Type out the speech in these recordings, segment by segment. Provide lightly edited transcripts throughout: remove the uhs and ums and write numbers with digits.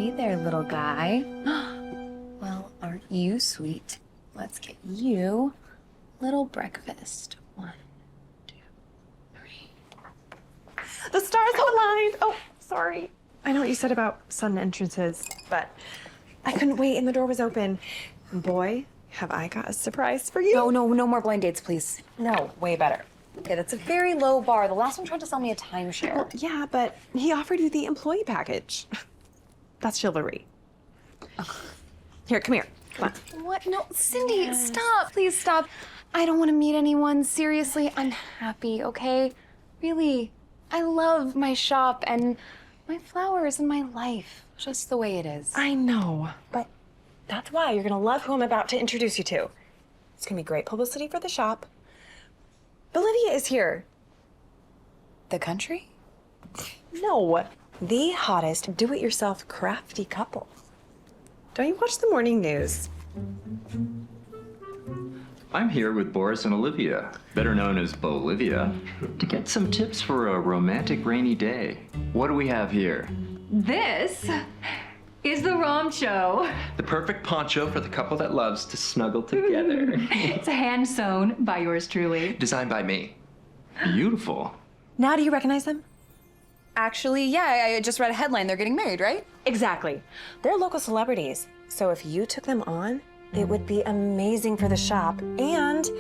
Hey there, little guy. Well, aren't you sweet? Let's get you little breakfast. 1, 2, 3. The stars aligned. Oh, sorry. I know what you said about sudden entrances, but I couldn't wait and the door was open. Boy, have I got a surprise for you. No more blind dates, please. No, way better. Okay, that's a very low bar. The last one tried to sell me a timeshare. Well, yeah, but he offered you the employee package. That's chivalry. Here, come here. Come on. What? No, Cindy, stop. Please stop. I don't want to meet anyone. Seriously, I'm happy, okay? Really. I love my shop and my flowers and my life, just the way it is. I know, but that's why you're gonna love who I'm about to introduce you to. It's gonna be great publicity for the shop. Olivia is here. The country? No, the hottest do-it-yourself crafty couple. Don't you watch the morning news? I'm here with Boris and Olivia, better known as Bolivia, to get some tips for a romantic rainy day. What do we have here? This is the Rom Show. The perfect poncho for the couple that loves to snuggle together. It's hand sewn by yours truly. Designed by me. Beautiful. Now do you recognize them? Actually, yeah, I just read a headline. They're getting married, right? Exactly. They're local celebrities. So if you took them on, it would be amazing for the shop, and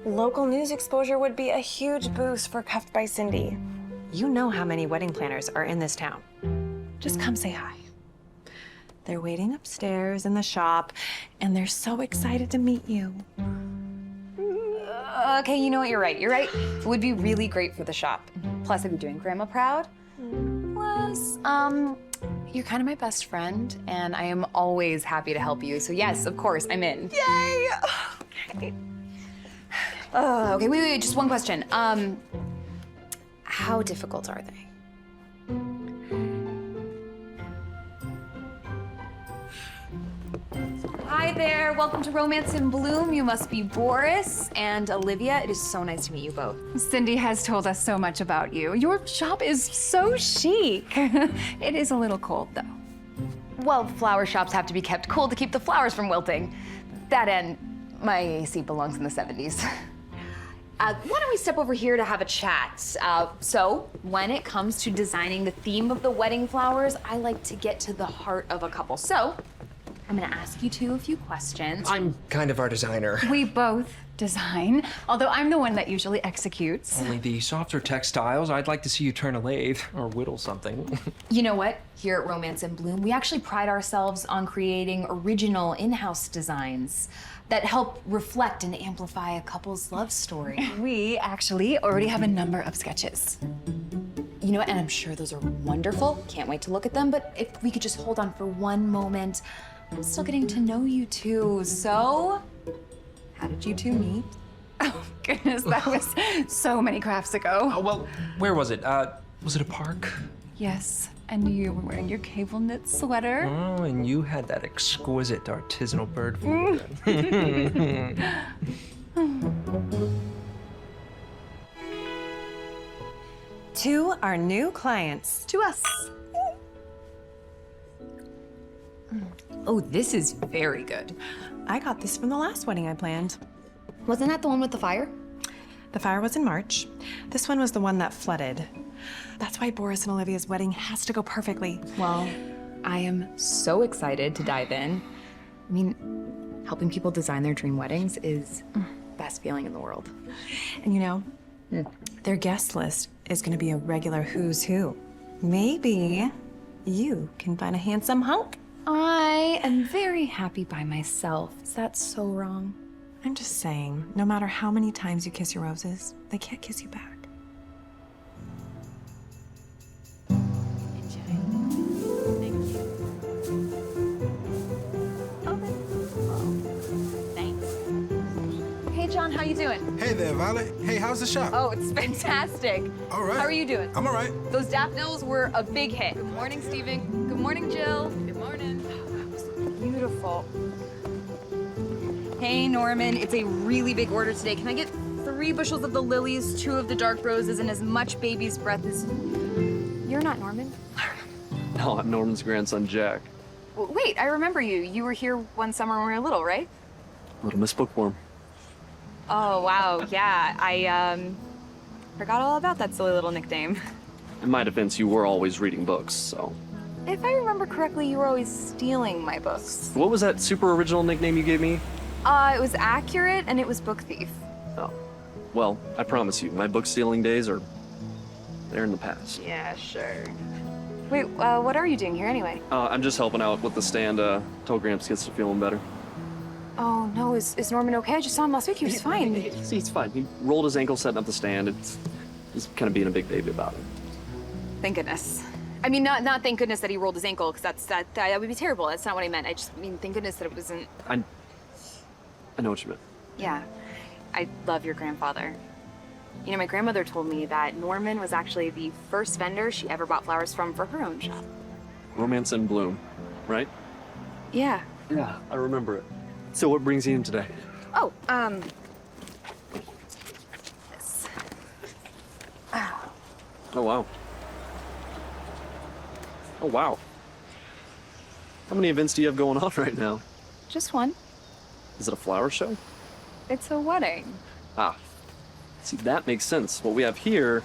local news exposure would be a huge boost for Cuffed by Cindy. You know how many wedding planners are in this town. Just come say hi. They're waiting upstairs in the shop, and they're so excited to meet you. Okay, you know what? You're right. It would be really great for the shop. Plus, I'd be doing Grandma proud. Plus, you're kind of my best friend, and I am always happy to help you. So yes, of course, I'm in. Yay! Okay. Okay, wait, just one question. How difficult are they? Hi there, welcome to Romance in Bloom. You must be Boris and Olivia. It is so nice to meet you both. Cindy has told us so much about you. Your shop is so chic. It is a little cold, though. Well, flower shops have to be kept cool to keep the flowers from wilting. That and my AC belongs in the 70s. Why don't we step over here to have a chat? So, when it comes to designing the theme of the wedding flowers, I like to get to the heart of a couple. So, I'm gonna ask you two a few questions. I'm kind of our designer. We both design, although I'm the one that usually executes. Only the softer textiles. I'd like to see you turn a lathe or whittle something. You know what? Here at Romance in Bloom, we actually pride ourselves on creating original in-house designs that help reflect and amplify a couple's love story. We actually already have a number of sketches. You know what? And I'm sure those are wonderful. Can't wait to look at them. But if we could just hold on for one moment, I'm still getting to know you two. So, how did you two meet? Oh, goodness, that was so many crafts ago. Oh, well, where was it? Was it a park? Yes, and you were wearing your cable knit sweater. Oh, and you had that exquisite artisanal bird food. To our new clients. To us. Oh, this is very good. I got this from the last wedding I planned. Wasn't that the one with the fire? The fire was in March. This one was the one that flooded. That's why Boris and Olivia's wedding has to go perfectly. Well, I am so excited to dive in. I mean, helping people design their dream weddings is the best feeling in the world. And you know, their guest list is gonna be a regular who's who. Maybe you can find a handsome hunk. I am very happy by myself. Is that so wrong? I'm just saying, no matter how many times you kiss your roses, they can't kiss you back. Hey, John, how you doing? Hey there, Violet. Hey, how's the shop? Oh, it's fantastic. All right. How are you doing? I'm all right. Those daffodils were a big hit. Good morning, Stephen. Good morning, Jill. Good morning. Beautiful. Hey, Norman. It's a really big order today. Can I get 3 bushels of the lilies, 2 of the dark roses, and as much baby's breath as... You're not Norman? No, I'm Norman's grandson, Jack. Wait, I remember you. You were here one summer when we were little, right? Little Miss Bookworm. Oh, wow, yeah. I forgot all about that silly little nickname. In my defense, you were always reading books, so. If I remember correctly, you were always stealing my books. What was that super original nickname you gave me? It was accurate, and it was book thief. Oh. Well, I promise you, my book stealing days are. They're in the past. Yeah, sure. Wait, what are you doing here anyway? I'm just helping out with the stand, till Gramps gets to feeling better. Oh, no, is Norman okay? I just saw him last week. He was fine. He's fine. He rolled his ankle setting up the stand. He's kind of being a big baby about it. Thank goodness. I mean, not thank goodness that he rolled his ankle, because that would be terrible. That's not what I meant. I just mean, thank goodness that it wasn't... I know what you meant. Yeah. I love your grandfather. You know, my grandmother told me that Norman was actually the first vendor she ever bought flowers from for her own shop. Romance in Bloom, right? Yeah. Yeah, I remember it. So what brings you in today? Oh, this. Oh, wow. Oh, wow. How many events do you have going on right now? Just one. Is it a flower show? It's a wedding. Ah. See, that makes sense. What we have here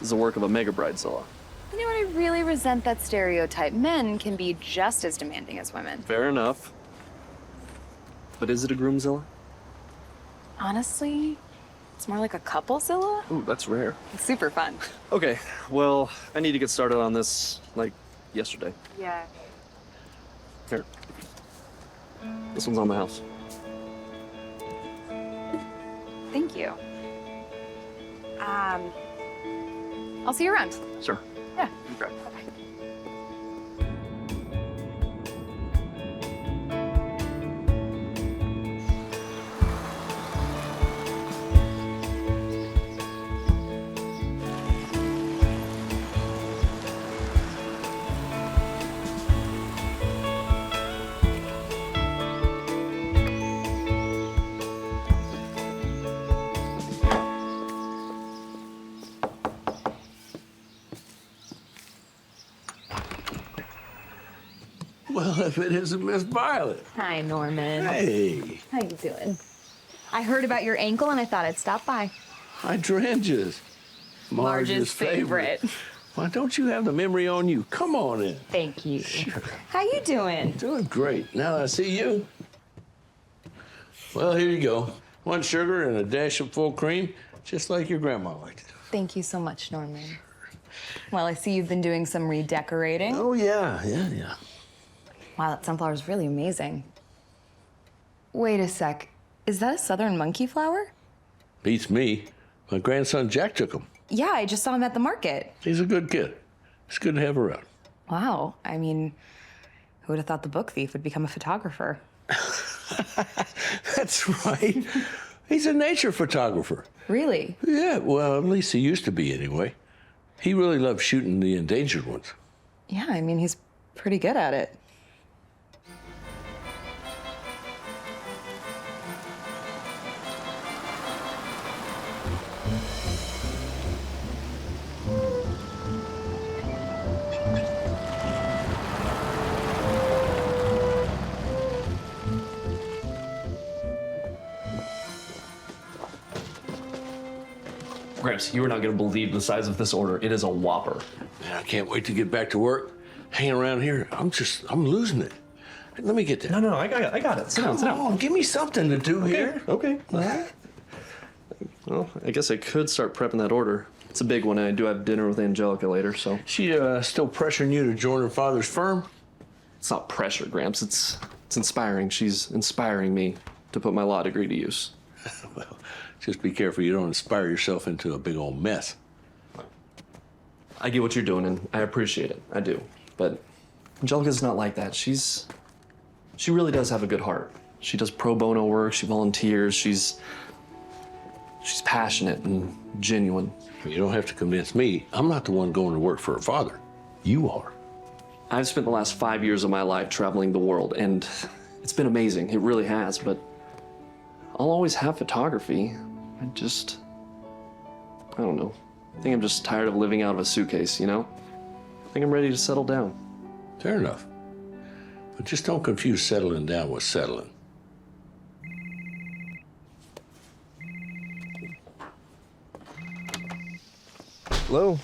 is the work of a mega bridezilla. You know what? I really resent that stereotype. Men can be just as demanding as women. Fair enough. But is it a groomzilla? Honestly, it's more like a couplezilla. Ooh, that's rare. It's super fun. Okay, well, I need to get started on this, like, yesterday. Yeah. Here. This one's on the house. Thank you. I'll see you around. Sure. Yeah. Okay. Well, if it isn't Miss Violet. Hi, Norman. Hey, How you doing? I heard about your ankle and I thought I'd stop by. hydrangeas. Marge's favorite. Why don't you have the memory on you? Come on in. Thank you. How you doing? Doing great. Now that I see you. Well, here you go. 1 sugar and a dash of full cream, just like your grandma liked it. Thank you so much, Norman. Well, I see you've been doing some redecorating. Oh, yeah. Wow, that sunflower is really amazing. Wait a sec. Is that a southern monkey flower? Beats me. My grandson Jack took him. Yeah, I just saw him at the market. He's a good kid. It's good to have around. Wow. I mean, who would have thought the book thief would become a photographer? That's right. He's a nature photographer. Really? Yeah, well, at least he used to be anyway. He really loved shooting the endangered ones. Yeah, I mean, he's pretty good at it. Gramps, you are not going to believe the size of this order. It is a whopper. Man, I can't wait to get back to work. Hanging around here, I'm losing it. Let me get that. No, I got it. Sit down, sit Come down. on, give me something to do here. Okay. All right. Well, I guess I could start prepping that order. It's a big one, and I do have dinner with Angelica later, so. She still pressuring you to join her father's firm? It's not pressure, Gramps. It's inspiring. She's inspiring me to put my law degree to use. Well, just be careful you don't inspire yourself into a big old mess. I get what you're doing, and I appreciate it. I do. But Angelica's not like that. She really does have a good heart. She does pro bono work. She volunteers. She's passionate and genuine. You don't have to convince me. I'm not the one going to work for her father. You are. I've spent the last 5 years of my life traveling the world, and it's been amazing. It really has, but I'll always have photography. I don't know. I think I'm just tired of living out of a suitcase, you know? I think I'm ready to settle down. Fair enough. But just don't confuse settling down with settling. Hello?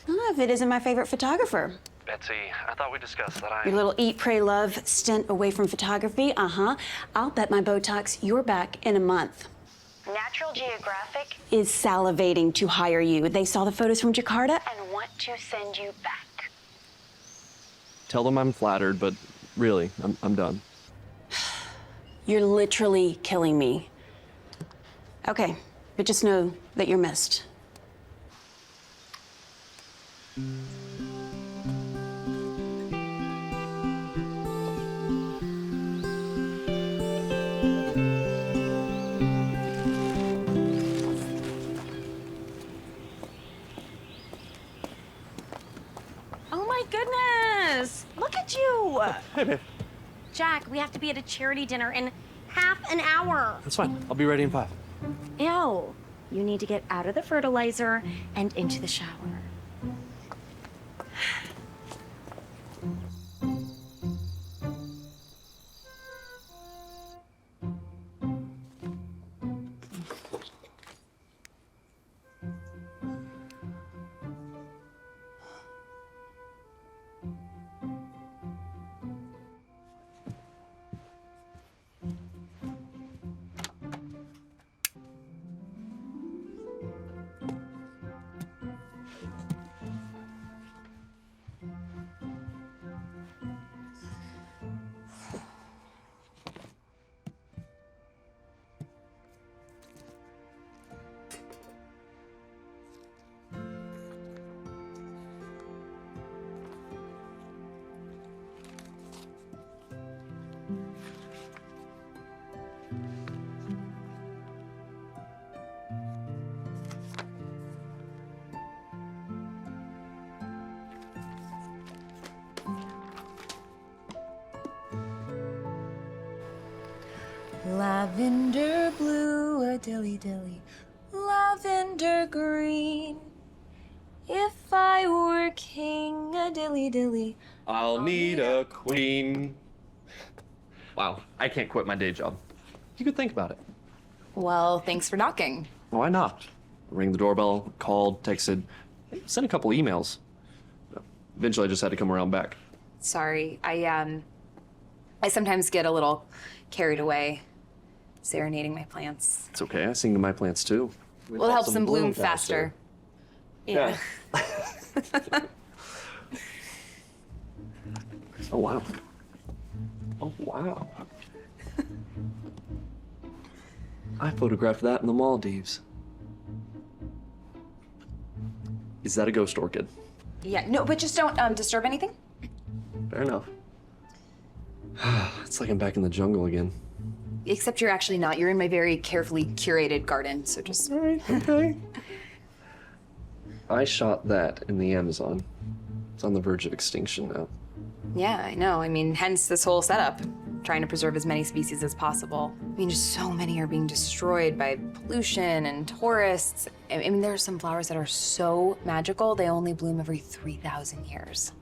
If it isn't my favorite photographer. Betsy, I thought we discussed that Your little eat, pray, love stint away from photography, I'll bet my Botox you're back in a month. Natural Geographic is salivating to hire you. They saw the photos from Jakarta and want to send you back. Tell them I'm flattered, but really, I'm done. You're literally killing me. Okay, but just know that you're missed. Oh my goodness! Look at you! Hey, babe. Jack, we have to be at a charity dinner in half an hour. That's fine. I'll be ready in 5. Ew. You need to get out of the fertilizer and into the shower. Lavender blue, a dilly dilly, lavender green. If I were king, a dilly dilly. I'll need a queen. Wow, I can't quit my day job. You could think about it. Well, thanks for knocking. Why not? Rang the doorbell, called, texted, sent a couple emails. Eventually, I just had to come around back. Sorry, I sometimes get a little carried away serenading my plants. It's okay. I sing to my plants too. Well, it helps them bloom faster. Yeah. Oh, wow. Oh, wow. I photographed that in the Maldives. Is that a ghost orchid? Yeah, no, but just don't disturb anything. Fair enough. It's like I'm back in the jungle again. Except you're actually not. You're in my very carefully curated garden, so just... All right, okay. I shot that in the Amazon. It's on the verge of extinction now. Yeah, I know. I mean, hence this whole setup. Trying to preserve as many species as possible. I mean, just so many are being destroyed by pollution and tourists. I mean, there are some flowers that are so magical, they only bloom every 3,000 years.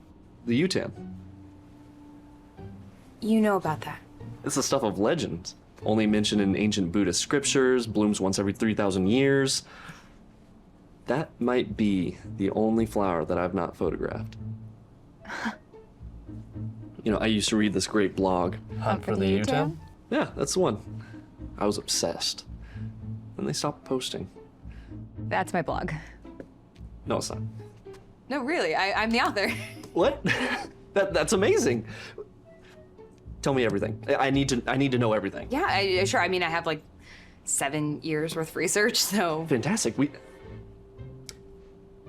The Youtan. You know about that. It's the stuff of legend. Only mentioned in ancient Buddhist scriptures, blooms once every 3,000 years. That might be the only flower that I've not photographed. You know, I used to read this great blog. Hunt for the Youtan? Yeah, that's the one. I was obsessed. And they stopped posting. That's my blog. No, it's not. No, really, I'm the author. What? That's amazing. Tell me everything. I need to know everything. Yeah, sure. I mean, I have like 7 years worth of research, so. Fantastic.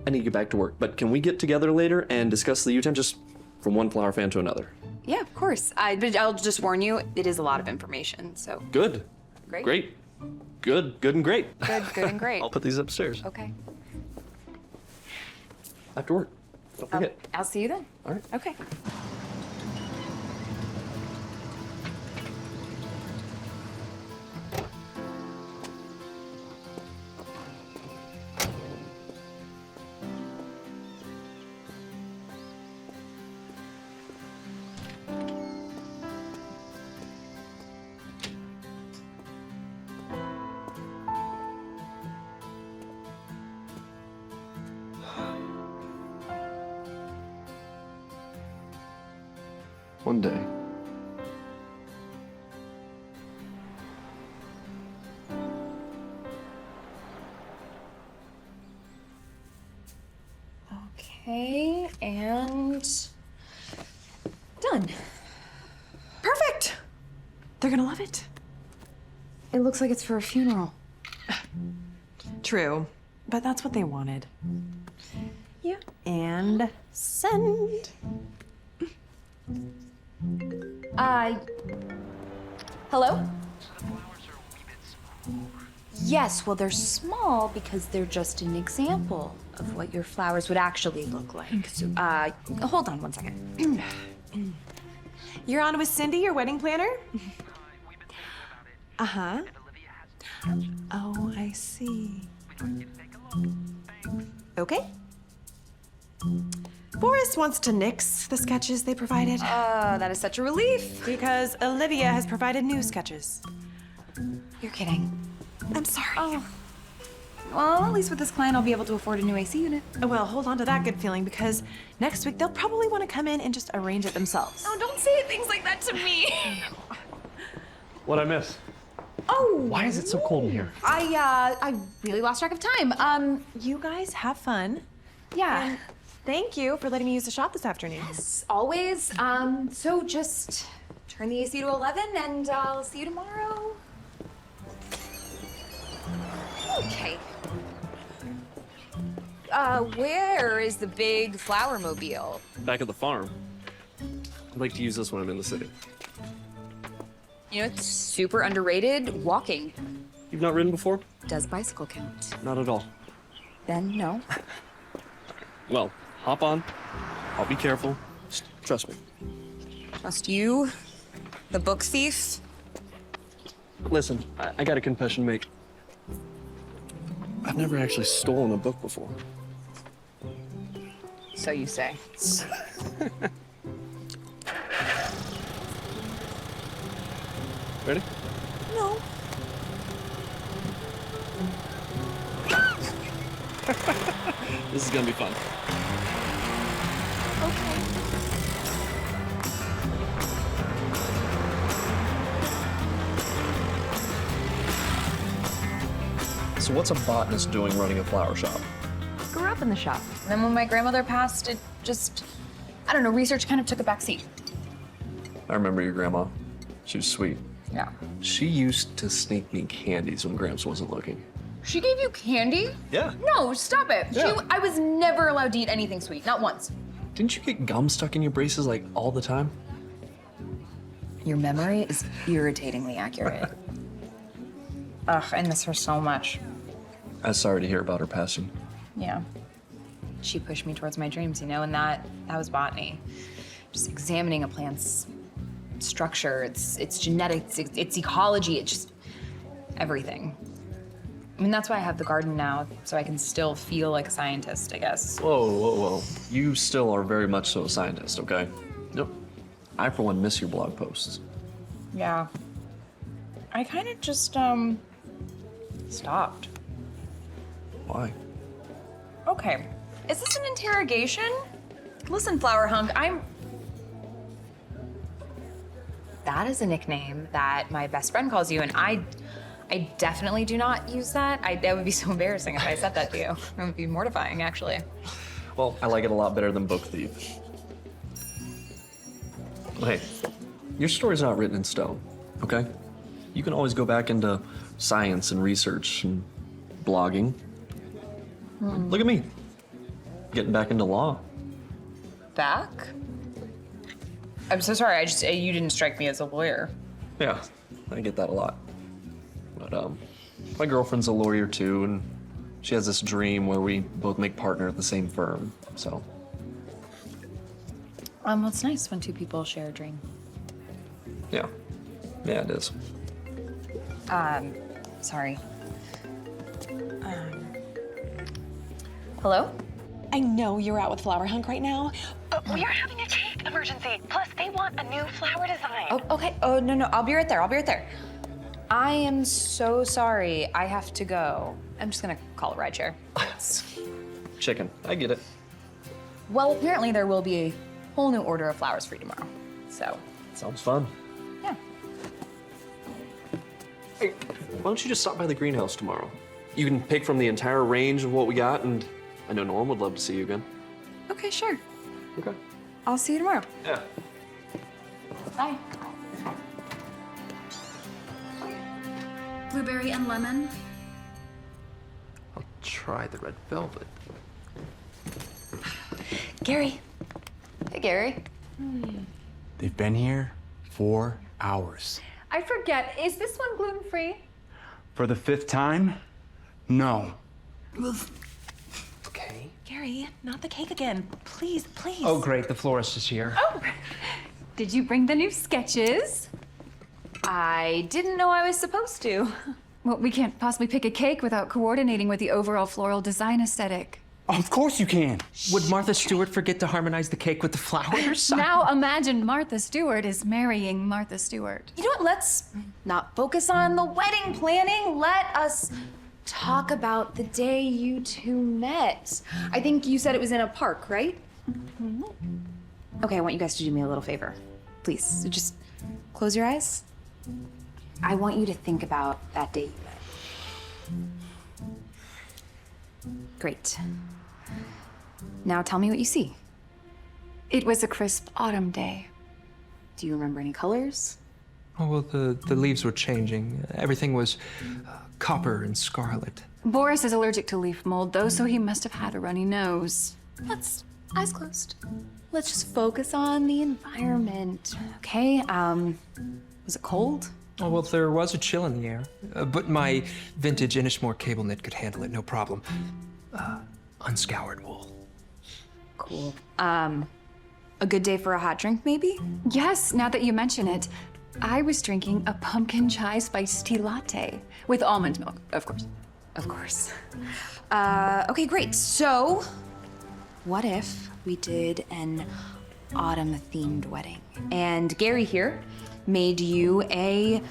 I need to get back to work, but can we get together later and discuss the Youtan just from one flower fan to another? Yeah, of course. But I'll just warn you, it is a lot of information, so. Good. Great. Great. Good and great. Good and great. I'll put these upstairs. Okay. After work. Don't forget. I'll see you then. All right. Okay. One day. Okay, and done. Perfect! They're gonna love it. It looks like it's for a funeral. True, but that's what they wanted. Yeah. And send. Hello? Yes, well, they're small because they're just an example of what your flowers would actually look like. So, hold on one second. You're on with Cindy, your wedding planner? Uh-huh. Oh, I see. Okay. Boris wants to nix the sketches they provided. That is such a relief. Because Olivia has provided new sketches. You're kidding. I'm sorry. Oh. Well, at least with this client, I'll be able to afford a new AC unit. Well, hold on to that good feeling because next week they'll probably want to come in and just arrange it themselves. Oh, don't say things like that to me. What'd I miss? Oh. Why is it so cold in here? I really lost track of time. You guys have fun. Yeah. Thank you for letting me use the shop this afternoon. Yes, always. So just turn the AC to 11 and I'll see you tomorrow. Okay. Where is the big flower mobile? Back at the farm. I'd like to use this when I'm in the city. You know, it's super underrated. Walking. You've not ridden before? Does bicycle count? Not at all. Then no. Well, hop on. I'll be careful. Just trust me. Trust you? The book thief? Listen, I got a confession to make. I've never actually stolen a book before. So you say. Ready? No. This is gonna be fun. So what's a botanist doing running a flower shop? Grew up in the shop. And then when my grandmother passed, it just, I don't know, research kind of took a back seat. I remember your grandma. She was sweet. Yeah. She used to sneak me candies when Gramps wasn't looking. She gave you candy? Yeah. No, stop it. Yeah. I was never allowed to eat anything sweet, not once. Didn't you get gum stuck in your braces like all the time? Your memory is irritatingly accurate. Ugh, I miss her so much. I'm sorry to hear about her passing. Yeah. She pushed me towards my dreams, you know, and that was botany. Just examining a plant's structure, its genetics, its ecology, it's just everything. I mean, that's why I have the garden now, so I can still feel like a scientist, I guess. Whoa, whoa, whoa. You still are very much so a scientist, okay? Yep. I, for one, miss your blog posts. Yeah. I kind of just, stopped. Why? Okay. Is this an interrogation? Listen, Flower Hunk, That is a nickname that my best friend calls you, and I definitely do not use that. That would be so embarrassing if I said that to you. It would be mortifying, actually. Well, I like it a lot better than book thief. Hey, your story's not written in stone, okay? You can always go back into science and research and blogging. Look at me, getting back into law. Back? I'm so sorry, you didn't strike me as a lawyer. Yeah, I get that a lot. But my girlfriend's a lawyer too, and she has this dream where we both make partner at the same firm, so. Well, it's nice when two people share a dream. Yeah, it is. Sorry. Hello? I know you're out with Flower Hunk right now. We are having a cake emergency. Plus, they want a new flower design. Oh, okay. Oh, no, I'll be right there. I am so sorry. I have to go. I'm just gonna call a rideshare. Chicken, I get it. Well, apparently there will be a whole new order of flowers for you tomorrow. So, Sounds fun. yeah. Hey, why don't you just stop by the greenhouse tomorrow? You can pick from the entire range of what we got, and I know Norm would love to see you again. Okay, sure. Okay. I'll see you tomorrow. Yeah. Bye. Blueberry and lemon. I'll try the red velvet. Gary. Hey, Gary. They've been here 4 hours. I forget, is this one gluten-free? For the 5th time? No. Okay. Gary, not the cake again. Please, please. Oh, great. The florist is here. Oh, did you bring the new sketches? I didn't know I was supposed to. Well, we can't possibly pick a cake without coordinating with the overall floral design aesthetic. Of course you can. Would Martha Stewart forget to harmonize the cake with the flowers? Now imagine Martha Stewart is marrying Martha Stewart. You know what? Let's not focus on the wedding planning. Let us talk about the day you two met. I think you said it was in a park, right? Mm-hmm. Okay, I want you guys to do me a little favor. Please, so just close your eyes. I want you to think about that day you met. Great. Now tell me what you see. It was a crisp autumn day. Do you remember any colors? Oh, well, the leaves were changing. Everything was copper and scarlet. Boris is allergic to leaf mold, though, so he must have had a runny nose. Let's, eyes closed. Let's just focus on the environment, okay? Was it cold? Oh, well, there was a chill in the air. But my vintage Inishmore cable knit could handle it, no problem. Unscoured wool. Cool. A good day for a hot drink, maybe? Yes, now that you mention it, I was drinking a pumpkin chai spiced tea latte with almond milk, of course. Of course. Okay, great. So, what if we did an autumn-themed wedding? And Gary here made you a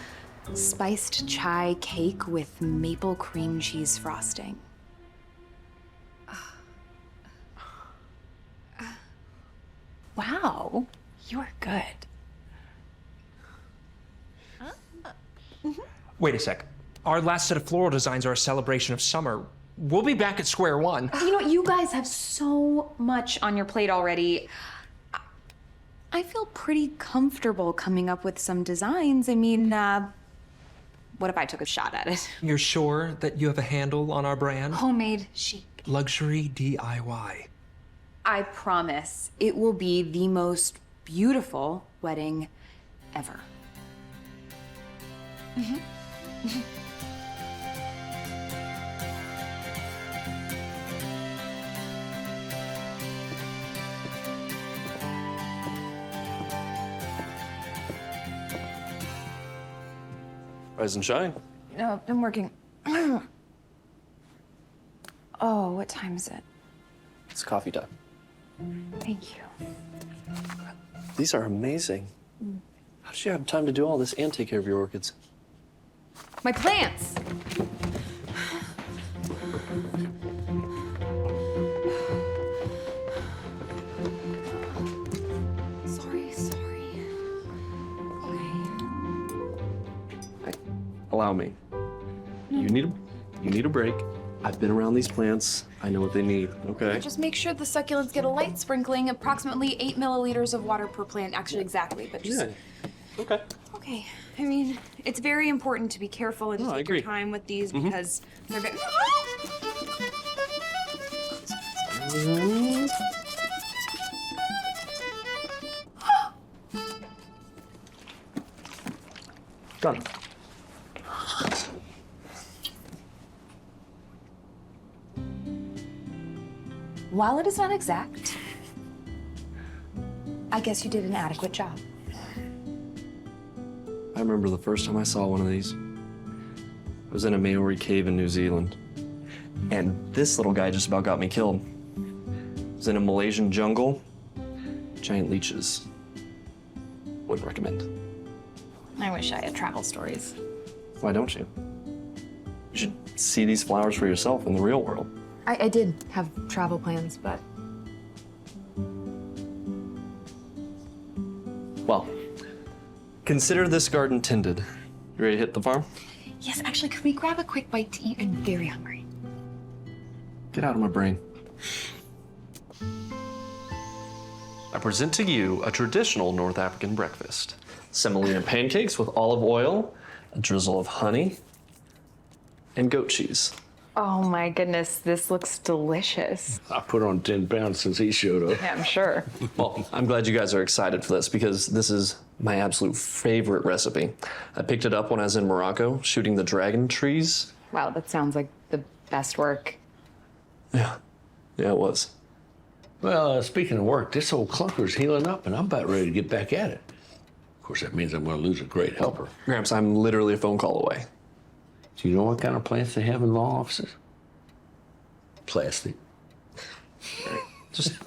spiced chai cake with maple cream cheese frosting. Wow, you're good. Wait a sec. Our last set of floral designs are a celebration of summer. We'll be back at square one. You know, you guys have so much on your plate already. I feel pretty comfortable coming up with some designs. I mean, what if I took a shot at it? You're sure that you have a handle on our brand? Homemade chic. Luxury DIY. I promise it will be the most beautiful wedding ever. Rise and shine. No, I'm working. Oh, what time is it? It's coffee time. Thank you. These are amazing. How did you have time to do all this and take care of your orchids? My plants! Sorry. Okay. Allow me. You need a break. I've been around these plants. I know what they need, okay? Just make sure the succulents get a light sprinkling, approximately 8 milliliters of water per plant. Actually, exactly, but just... Yeah. Okay. Okay. I mean, it's very important to be careful and No, to I take your agree. time with these because they're very... Done. While it is not exact, I guess you did an adequate job. I remember the first time I saw one of these. It was in a Maori cave in New Zealand. And this little guy just about got me killed. It was in a Malaysian jungle. Giant leeches. Wouldn't recommend. I wish I had travel stories. Why don't you? You should see these flowers for yourself in the real world. I did have travel plans, but... Well, Consider this garden tended. You ready to hit the farm? Yes, actually, could we grab a quick bite to eat? I'm very hungry. Get out of my brain. I present to you a traditional North African breakfast. Semolina pancakes with olive oil, a drizzle of honey, and goat cheese. Oh my goodness, this looks delicious. I put on 10 pounds since he showed up. Yeah, I'm sure. Well, I'm glad you guys are excited for this because this is my absolute favorite recipe. I picked it up when I was in Morocco shooting the dragon trees. Wow, that sounds like the best work. Yeah, it was. Well, speaking of work, this old clunker's healing up and I'm about ready to get back at it. Of course, that means I'm going to lose a great helper. Gramps, I'm literally a phone call away. Do you know what kind of plants they have in law offices? Plastic. Just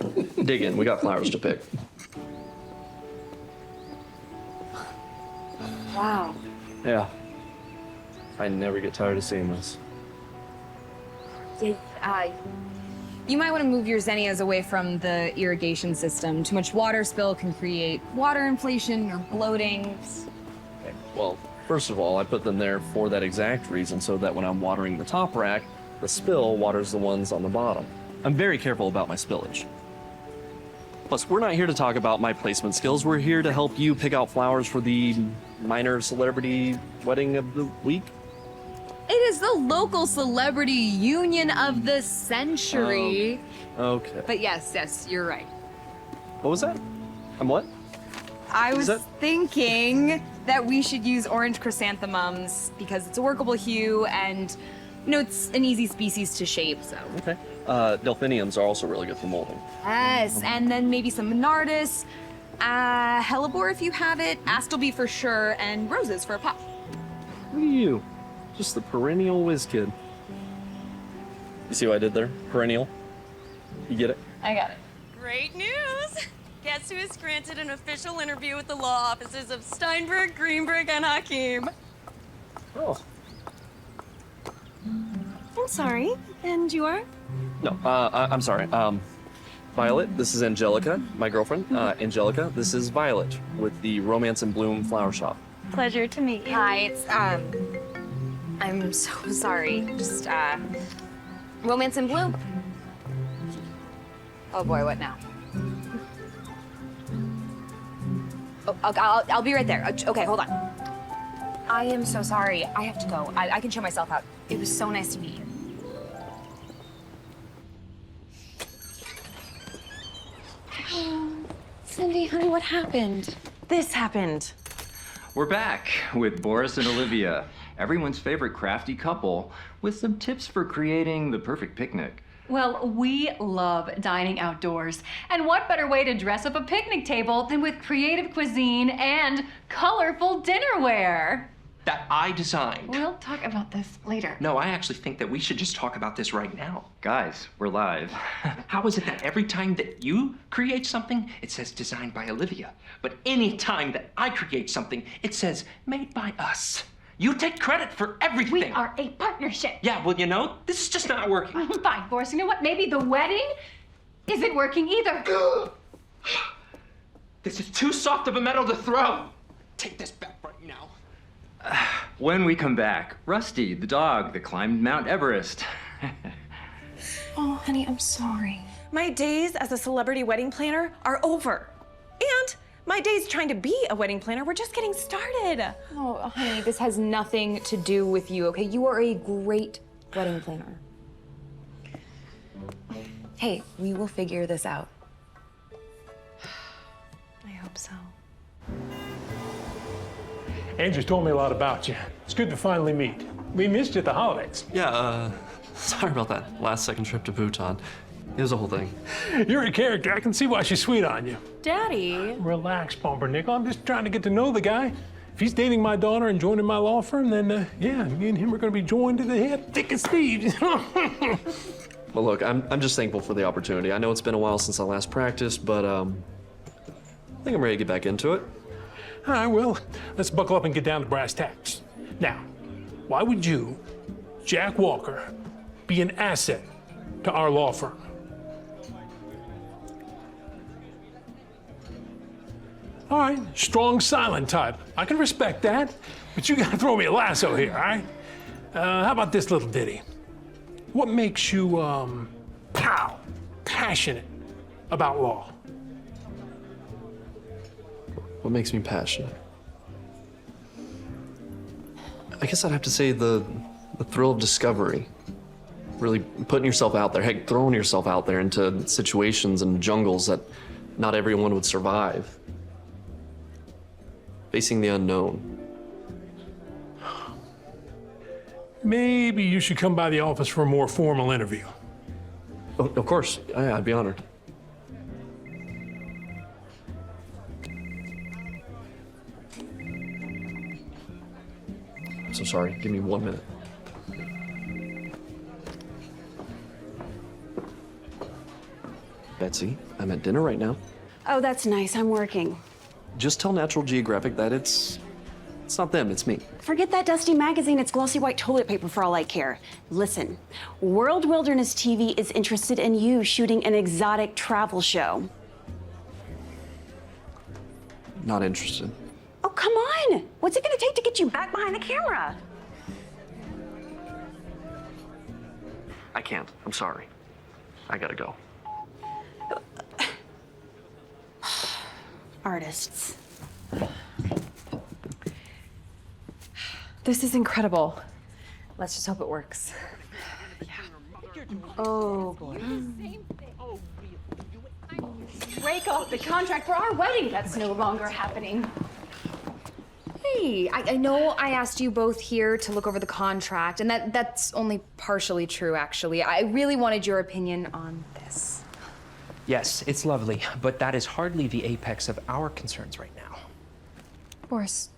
dig in. We got flowers to pick. Wow. Yeah. I never get tired of seeing this. Yeah, you might want to move your zinnias away from the irrigation system. Too much water spill can create water inflation or bloating. Okay. Well, first of all, I put them there for that exact reason, so that when I'm watering the top rack, the spill waters the ones on the bottom. I'm very careful about my spillage. Plus, we're not here to talk about my placement skills. We're here to help you pick out flowers for the minor celebrity wedding of the week. It is the local celebrity union of the century. Okay. But yes, you're right. What was that? I'm what? I was thinking that we should use orange chrysanthemums because it's a workable hue and, you know, it's an easy species to shape, so. Okay. Delphiniums are also really good for molding. Yes, and then maybe some Monardis, hellebore if you have it, Astleby for sure, and roses for a pop. Look at you. Just the perennial whiz kid. You see what I did there? Perennial. You get it? I got it. Great news! Guess who is granted an official interview with the law offices of Steinberg, Greenberg, and Hakim? Oh. I'm sorry, and you are? No, I'm sorry. Violet, this is Angelica, my girlfriend. Angelica, this is Violet with the Romance in Bloom flower shop. Pleasure to meet you. Hi, it's, I'm so sorry. Just, Romance in Bloom. Oh boy, what now? Oh, I'll be right there. Okay, hold on. I am so sorry. I have to go. I can show myself out. It was so nice to meet you. Cindy, honey, what happened? This happened. We're back with Boris and Olivia, everyone's favorite crafty couple, with some tips for creating the perfect picnic. Well, we love dining outdoors. And what better way to dress up a picnic table than with creative cuisine and colorful dinnerware? That I designed. We'll talk about this later. No, I actually think that we should just talk about this right now. Guys, we're live. How is it that every time that you create something, it says designed by Olivia, but any time that I create something, it says made by us? You take credit for everything. We are a partnership. Yeah, well, you know, this is just not working. Fine, Boris. You know what? Maybe the wedding isn't working either. This is too soft of a metal to throw. Take this back right now. When we come back, Rusty, the dog that climbed Mount Everest. Oh, honey, I'm sorry. My days as a celebrity wedding planner are over. And my days trying to be a wedding planner, we're just getting started. Oh, honey, this has nothing to do with you, okay? You are a great wedding planner. Hey, we will figure this out. I hope so. Andrew's told me a lot about you. It's good to finally meet. We missed you at the holidays. Yeah, sorry about that last second trip to Bhutan. It was a whole thing. You're a character. I can see why she's sweet on you. Daddy. Relax, Pumpernickel. I'm just trying to get to know the guy. If he's dating my daughter and joining my law firm, then yeah, me and him are going to be joined to the hip, thick as thieves. Well, look, I'm just thankful for the opportunity. I know it's been a while since I last practiced, but I think I'm ready to get back into it. All right, well, let's buckle up and get down to brass tacks. Now, why would you, Jack Walker, be an asset to our law firm? All right, strong silent type. I can respect that, but you gotta throw me a lasso here, all right? How about this little ditty? What makes you, passionate about law? What makes me passionate? I guess I'd have to say the thrill of discovery. Really putting yourself out there, heck, throwing yourself out there into situations and jungles that not everyone would survive. Facing the unknown. Maybe you should come by the office for a more formal interview. Oh, of course, I'd be honored. I'm so sorry, give me 1 minute. Betsy, I'm at dinner right now. Oh, that's nice. I'm working. Just tell Natural Geographic that it's not them, it's me. Forget that dusty magazine. It's glossy white toilet paper for all I care. Listen, World Wilderness TV is interested in you shooting an exotic travel show. Not interested. Oh, come on. What's it gonna take to get you back behind the camera? I can't, I'm sorry. I gotta go. Artists. This is incredible. Let's just hope it works. Oh, boy. Break off the contract for our wedding. That's no longer happening. Hey, I know I asked you both here to look over the contract, and that's only partially true, actually. I really wanted your opinion on this. Yes, it's lovely, but that is hardly the apex of our concerns right now. Boris.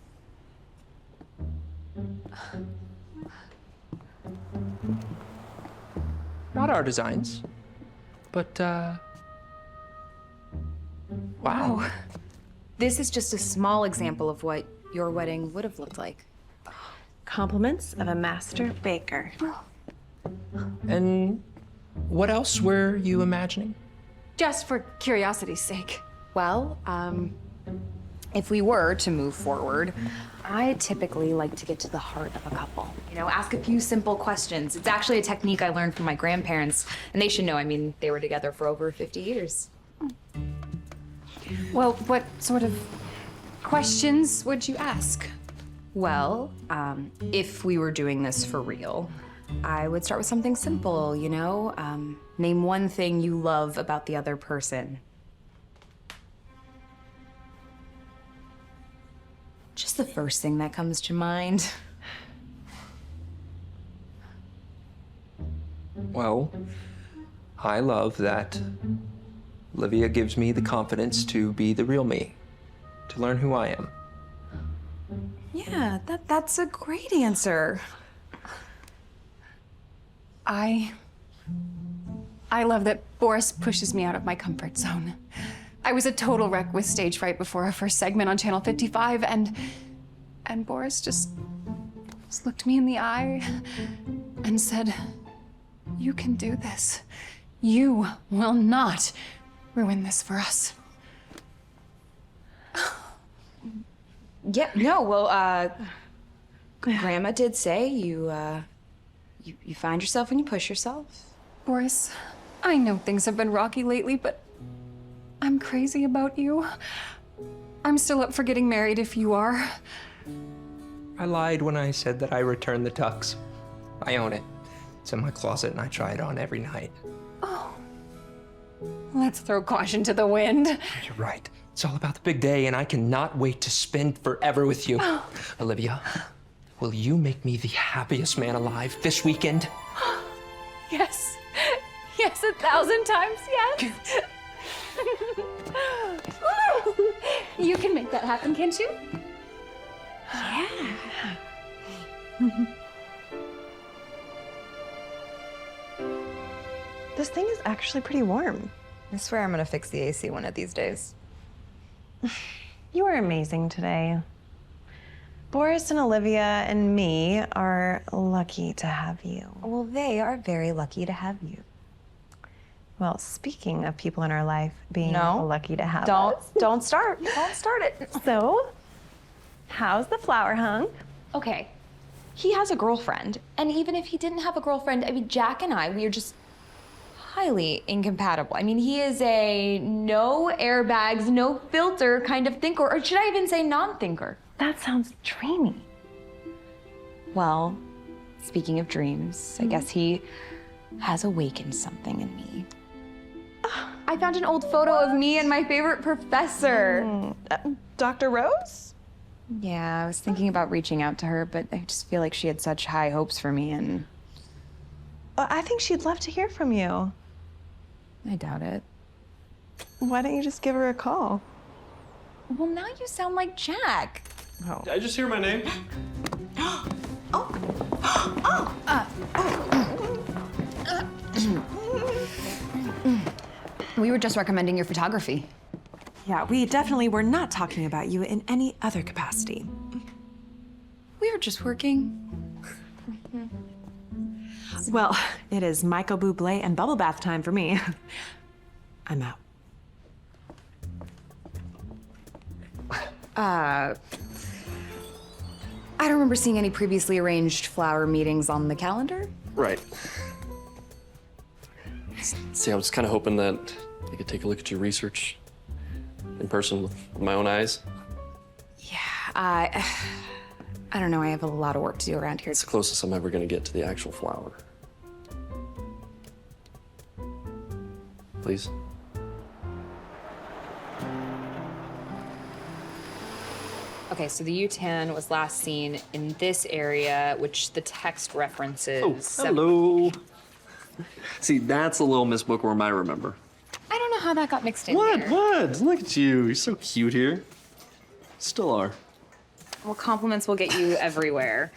Not our designs, but, wow. This is just a small example of what your wedding would have looked like. Compliments of a master baker. And what else were you imagining? Just for curiosity's sake. Well, if we were to move forward, I typically like to get to the heart of a couple. You know, ask a few simple questions. It's actually a technique I learned from my grandparents, and they should know. I mean, they were together for over 50 years. Well, what sort of questions would you ask? Well, if we were doing this for real, I would start with something simple, you know? Name one thing you love about the other person. Just the first thing that comes to mind. Well, I love that Olivia gives me the confidence to be the real me, to learn who I am. Yeah, that's a great answer. I love that Boris pushes me out of my comfort zone. I was a total wreck with stage fright before our first segment on Channel 55, and Boris just looked me in the eye and said, "You can do this. You will not ruin this for us." Yeah, no, well, Grandma did say you find yourself and you push yourself. Boris, I know things have been rocky lately, but I'm crazy about you. I'm still up for getting married if you are. I lied when I said that I returned the tux. I own it. It's in my closet and I try it on every night. Oh. Let's throw caution to the wind. You're right. It's all about the big day and I cannot wait to spend forever with you. Olivia, will you make me the happiest man alive this weekend? Yes. Yes, 1,000 times yes. You can make that happen, can't you? Yeah. This thing is actually pretty warm. I swear I'm gonna fix the AC one of these days. You are amazing today. Boris and Olivia and me are lucky to have you. Well, they are very lucky to have you. Well, speaking of people in our life being No. lucky to have Don't us. start. Don't start it. So, how's the flower hunk? Okay, he has a girlfriend, and even if he didn't have a girlfriend, I mean, Jack and I, we are just highly incompatible. I mean, he is a no airbags, no filter kind of thinker, or should I even say non-thinker? That sounds dreamy. Well, speaking of dreams, I guess he has awakened something in me. I found an old photo of me and my favorite professor. Dr. Rose? Yeah, I was thinking about reaching out to her, but I just feel like she had such high hopes for me, and I think she'd love to hear from you. I doubt it. Why don't you just give her a call? Well, now you sound like Jack. Oh. Did I just hear my name? We were just recommending your photography. Yeah, we definitely were not talking about you in any other capacity. We were just working. Well, it is Michael Bublé and bubble bath time for me. I'm out. I don't remember seeing any previously arranged flower meetings on the calendar. Right. See, I was kind of hoping that I could take a look at your research in person with my own eyes. Yeah, I don't know. I have a lot of work to do around here. It's the closest I'm ever going to get to the actual flower. Please? Okay, so the Youtan was last seen in this area, which the text references. Hello. See, that's a little Miss Bookworm I remember. I don't know how that got mixed in What? here. What? Look at you. You're so cute here. Still are. Well, compliments will get you everywhere.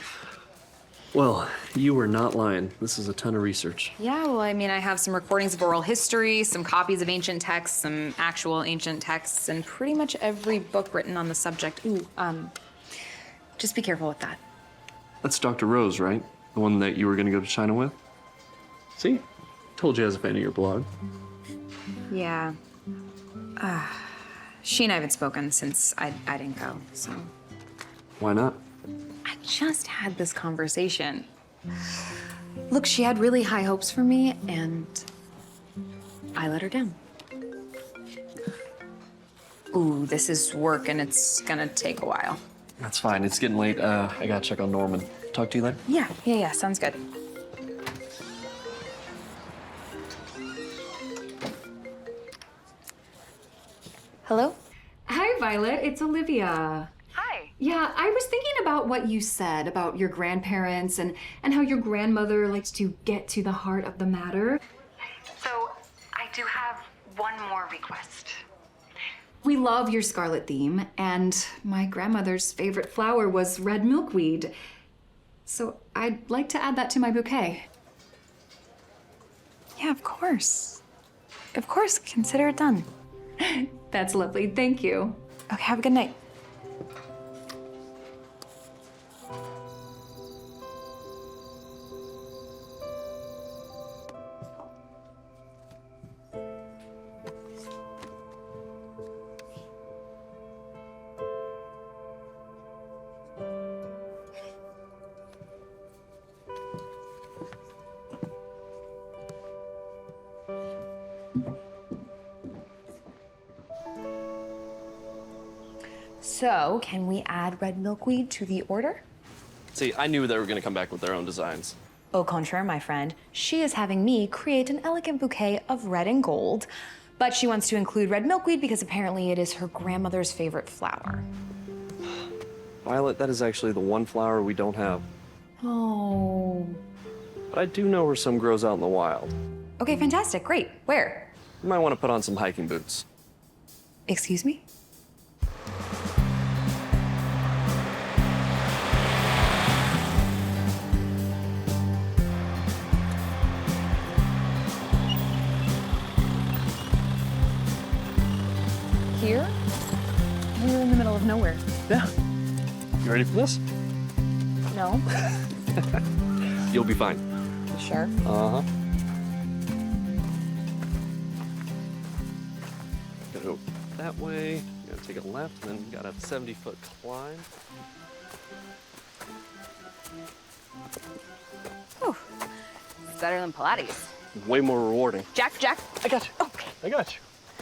Well, you were not lying. This is a ton of research. Yeah, well, I mean, I have some recordings of oral history, some copies of ancient texts, some actual ancient texts, and pretty much every book written on the subject. Ooh, just be careful with that. That's Dr. Rose, right? The one that you were going to go to China with? See? Told you I was a fan of your blog. Yeah. She and I haven't spoken since I didn't go, so. Why not? I just had this conversation. Look, she had really high hopes for me, and I let her down. Ooh, this is work, and it's gonna take a while. That's fine. It's getting late. I gotta check on Norman. Talk to you later? Yeah, sounds good. Hello? Hi, Violet. It's Olivia. Hi. Yeah, I was thinking about what you said about your grandparents and how your grandmother likes to get to the heart of the matter. So, I do have one more request. We love your scarlet theme, and my grandmother's favorite flower was red milkweed. So I'd like to add that to my bouquet. Yeah, of course. Of course, consider it done. That's lovely. Thank you. Okay, have a good night. So, can we add red milkweed to the order? See, I knew they were gonna come back with their own designs. Au contraire, my friend. She is having me create an elegant bouquet of red and gold, but she wants to include red milkweed because apparently it is her grandmother's favorite flower. Violet, that is actually the one flower we don't have. Oh. But I do know where some grows out in the wild. Okay, fantastic. Great. Where? You might want to put on some hiking boots. Excuse me? Here? We're in the middle of nowhere. Yeah. You ready for this? No. You'll be fine. Sure. Uh-huh. go that way. You gotta take a left, and then you got a 70-foot climb. Whew. It's better than Pilates. Way more rewarding. Jack, I got you. Okay. I got you.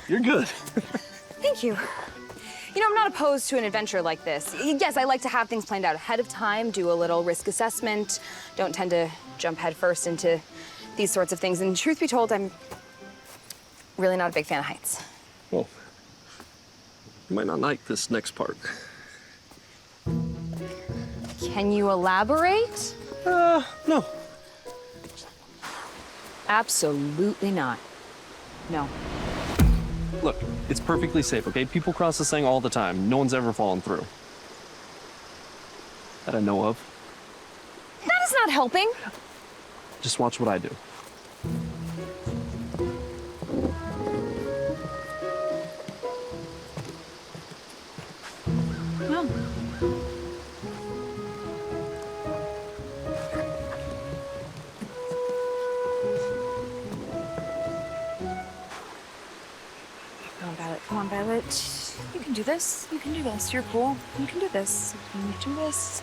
You're good. Thank you. You know, I'm not opposed to an adventure like this. Yes, I like to have things planned out ahead of time, do a little risk assessment, don't tend to jump headfirst into these sorts of things. And truth be told, I'm really not a big fan of heights. Well, you might not like this next part. Can you elaborate? No. Absolutely not. No. Look, it's perfectly safe, okay? People cross this thing all the time. No one's ever fallen through. That I know of. That is not helping. Just watch what I do. Well. Come on, Violet. You can do this. You can do this. You're cool. You can do this. You can do this.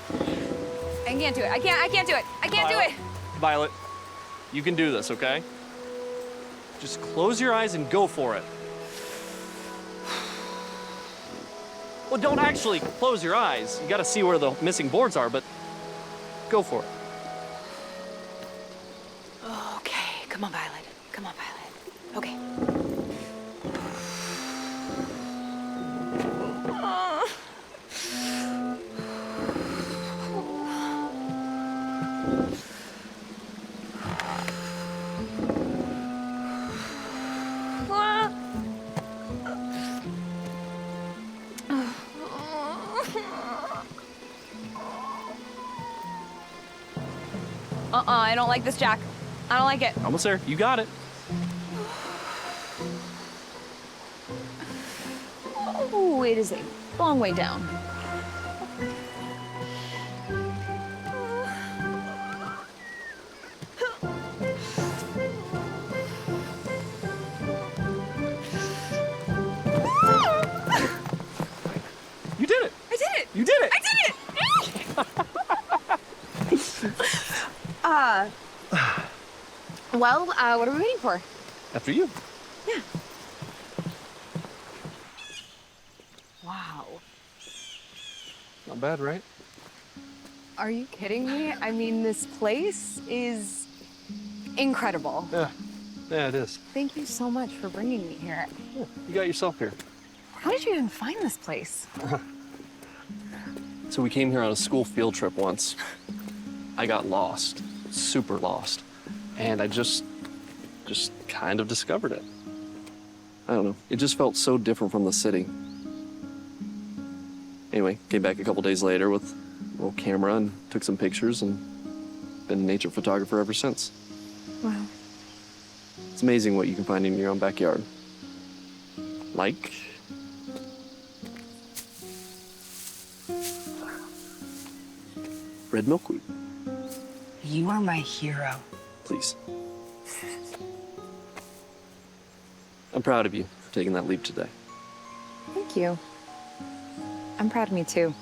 I can't do it. I can't do it. I can't do it. Violet, you can do this, okay? Just close your eyes and go for it. Well, don't actually close your eyes. You gotta see where the missing boards are, but go for it. Okay. Come on, Violet. Come on, Violet. Okay. I don't like this, Jack. I don't like it. Almost there. You got it. Oh, it is a long way down. You did it. I did it. You did it. I did it. Well, what are we waiting for? After you. Yeah. Wow. Not bad, right? Are you kidding me? I mean, this place is incredible. Yeah. Yeah, it is. Thank you so much for bringing me here. Yeah, you got yourself here. How did you even find this place? So we came here on a school field trip once. I got lost, super lost. And I just kind of discovered it. I don't know, it just felt so different from the city. Anyway, came back a couple days later with a little camera and took some pictures and been a nature photographer ever since. Wow. It's amazing what you can find in your own backyard. Like red milkweed. You are my hero. Please. I'm proud of you for taking that leap today. Thank you. I'm proud of me too.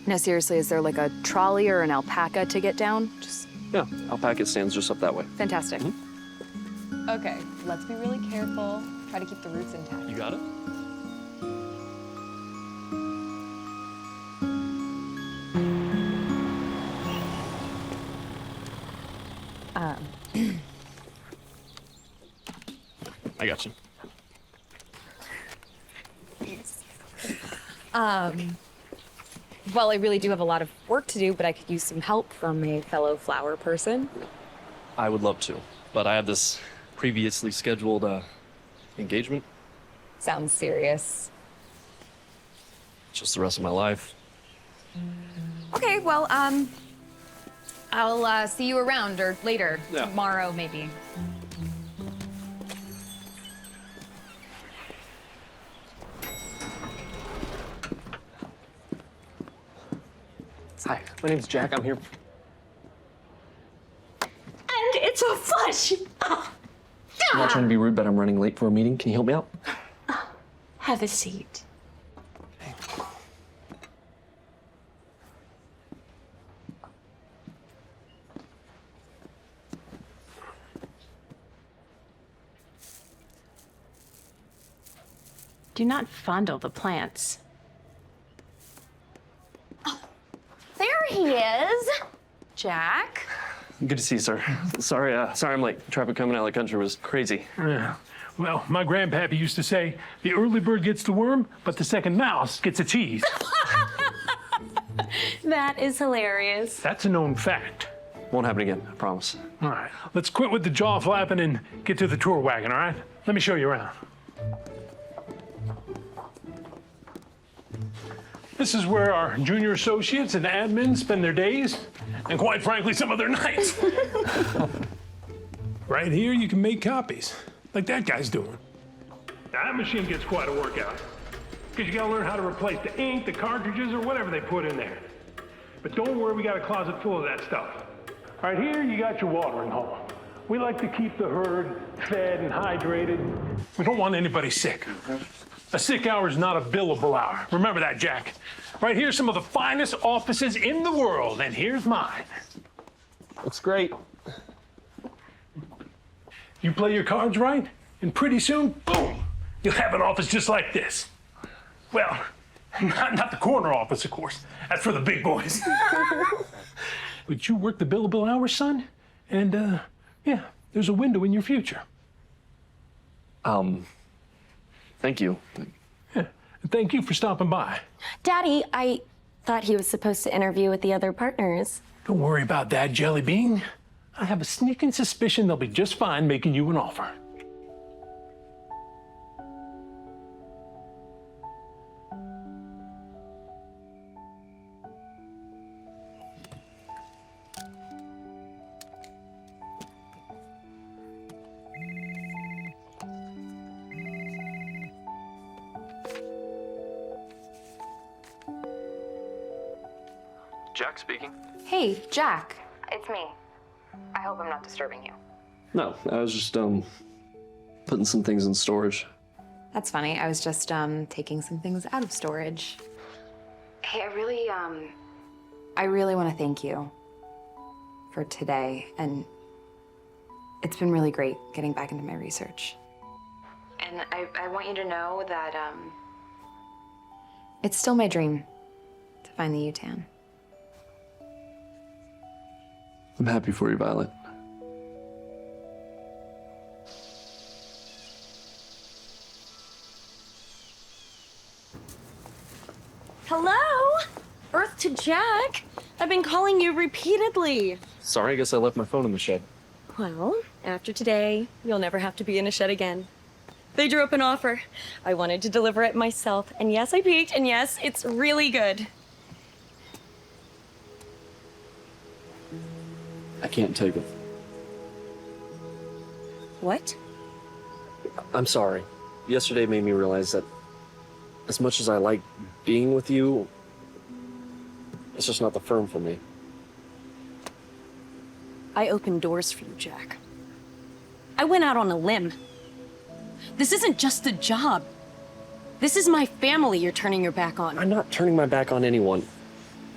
No, seriously, is there like a trolley or an alpaca to get down? Just Yeah, alpaca stands just up that way. fantastic. Okay, let's be really careful. Try to keep the roots intact. You got it? I got you. Well, I really do have a lot of work to do, but I could use some help from a fellow flower person. I would love to, but I have this previously scheduled engagement. Sounds serious. Just the rest of my life. Okay, well, I'll see you around or later. Yeah. Tomorrow, maybe. Hi, my name's Jack. I'm here. And it's a flush. I'm not trying to be rude, but I'm running late for a meeting. Can you help me out? Have a seat. Do not fondle the plants. There he is. Jack. Good to see you, sir. Sorry I'm late. Traffic coming out of the country was crazy. Yeah. Well, my grandpappy used to say, the early bird gets the worm, but the second mouse gets a cheese. That is hilarious. That's a known fact. Won't happen again, I promise. All right, let's quit with the jaw flapping and get to the tour wagon, all right? Let me show you around. This is where our junior associates and admins spend their days, and quite frankly, some of their nights. Right here, you can make copies, like that guy's doing. Now, that machine gets quite a workout, because you gotta learn how to replace the ink, the cartridges, or whatever they put in there. But don't worry, we got a closet full of that stuff. Right here, you got your watering hole. We like to keep the herd fed and hydrated. We don't want anybody sick. A sick hour is not a billable hour. Remember that, Jack. Right here, some of the finest offices in the world, and here's mine. Looks great. You play your cards right, and pretty soon, boom, you'll have an office just like this. Well, not the corner office, of course. That's for the big boys. But you work the billable hours, son, and yeah, there's a window in your future. Thank you. Yeah, and thank you for stopping by. Daddy, I thought he was supposed to interview with the other partners. Don't worry about that, Jelly Bean. I have a sneaking suspicion they'll be just fine making you an offer. Jack speaking. Hey, Jack. It's me. I hope I'm not disturbing you. No, I was just, putting some things in storage. That's funny. I was just taking some things out of storage. Hey, I really want to thank you for today, and it's been really great getting back into my research. And I want you to know that it's still my dream to find the Youtan. I'm happy for you, Violet. Hello? Earth to Jack? I've been calling you repeatedly. Sorry, I guess I left my phone in the shed. Well, after today, you'll never have to be in a shed again. They drew up an offer. I wanted to deliver it myself, and yes, I peeked, and yes, it's really good. I can't take it. What? I'm sorry. Yesterday made me realize that as much as I like being with you, it's just not the firm for me. I opened doors for you, Jack. I went out on a limb. This isn't just a job. This is my family you're turning your back on. I'm not turning my back on anyone.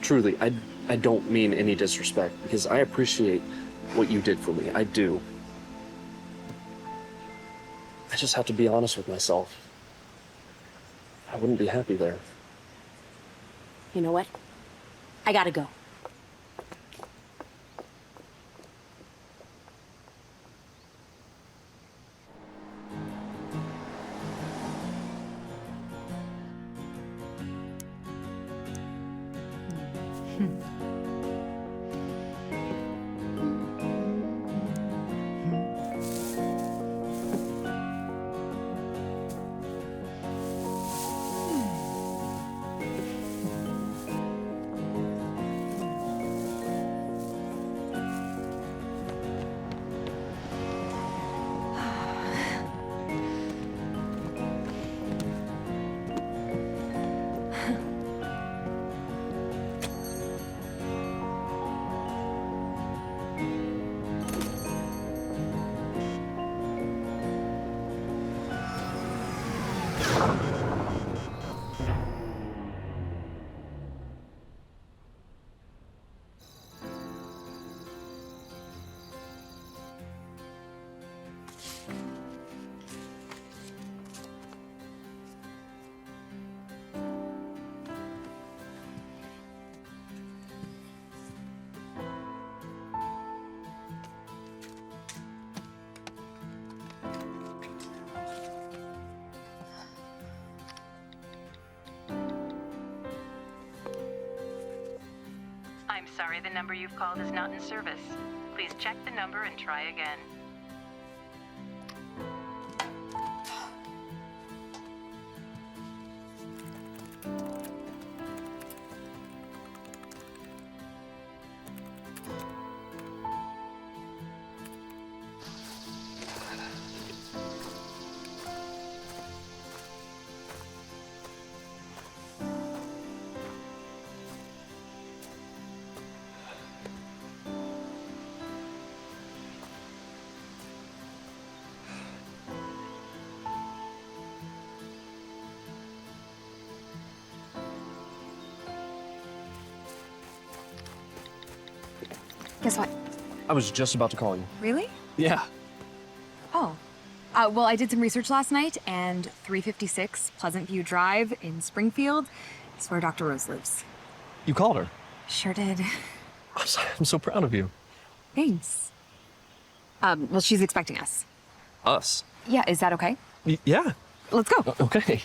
Truly, I don't mean any disrespect, because I appreciate what you did for me. I do. I just have to be honest with myself. I wouldn't be happy there. You know what? I gotta go. I'm sorry, the number you've called is not in service. Please check the number and try again. Guess what? I was just about to call you. Really? Yeah. Oh. Well, I did some research last night, and 356 Pleasant View Drive in Springfield is where Dr. Rose lives. You called her. Sure did. I'm so proud of you. Thanks. Well, she's expecting us. Us? Yeah, is that okay? Yeah. Let's go. Okay.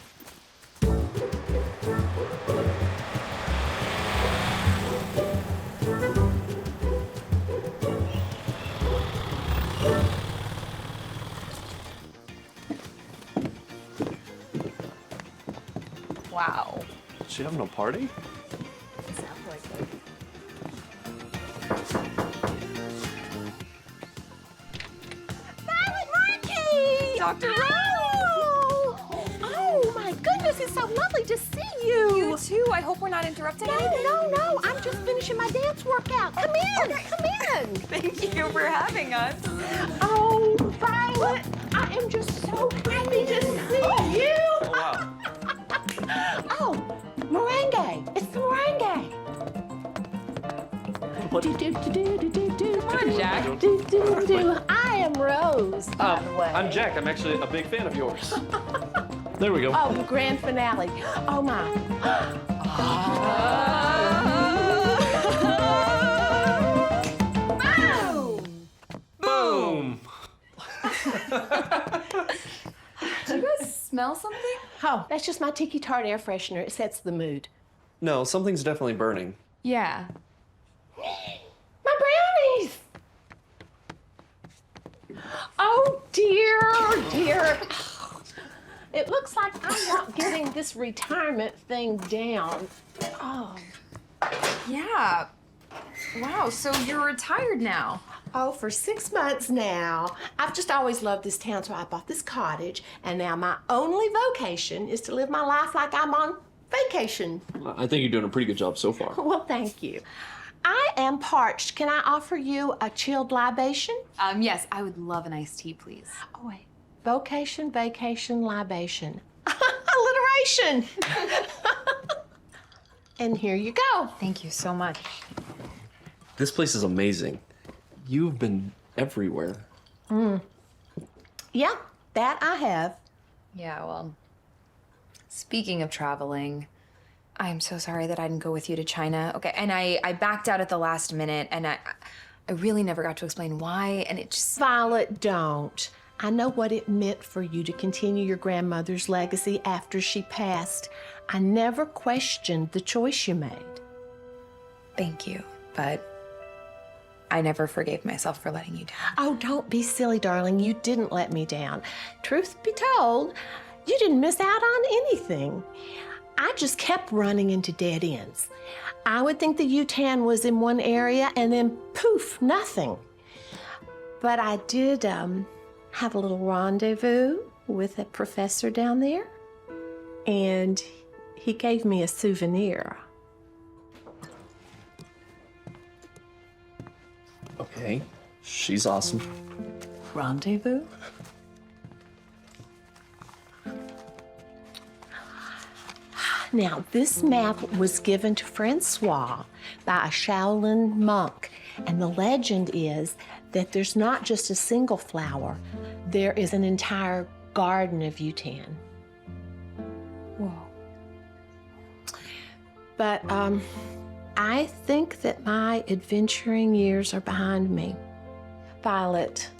Wow. She having a party? Sounds like it. Dr. Rose! Oh my goodness, it's so lovely to see you. You too. I hope we're not interrupting anything. No, I'm just finishing my dance workout. Come in, come in. Thank you for having us. Oh, Violet, I am just so happy to see you. Oh, wow. Oh, meringue. It's the meringue. What? Come on, Jack. I am Rose, by the way. I'm Jack. I'm actually a big fan of yours. There we go. Oh, the grand finale. Oh, my. Boom! Do you guys smell something? Oh, that's just my tiki tart air freshener. It sets the mood. No, something's definitely burning. Yeah. My brownies! Oh, dear. It looks like I'm not getting this retirement thing down. Oh. Yeah. Wow, so you're retired now. Oh, for 6 months now. I've just always loved this town, so I bought this cottage, and now my only vocation is to live my life like I'm on vacation. I think you're doing a pretty good job so far. Well, thank you. I am parched. Can I offer you a chilled libation? Yes, I would love an iced tea, please. Oh, wait. Vocation, vacation, libation. Alliteration! And here you go. Thank you so much. This place is amazing. You've been everywhere. Yeah, that I have. Yeah, well, speaking of traveling, I am so sorry that I didn't go with you to China. Okay, and I backed out at the last minute, and I really never got to explain why, and it just... Violet, don't. I know what it meant for you to continue your grandmother's legacy after she passed. I never questioned the choice you made. Thank you, but I never forgave myself for letting you down. Oh, don't be silly, darling. You didn't let me down. Truth be told, you didn't miss out on anything. I just kept running into dead ends. I would think the Youtan was in one area and then poof, nothing. But I did have a little rendezvous with a professor down there, and he gave me a souvenir. Okay, she's awesome. Rendezvous? Now, this map was given to Francois by a Shaolin monk, and the legend is that there's not just a single flower, there is an entire garden of Youtan. Whoa. But I think that my adventuring years are behind me. Violet,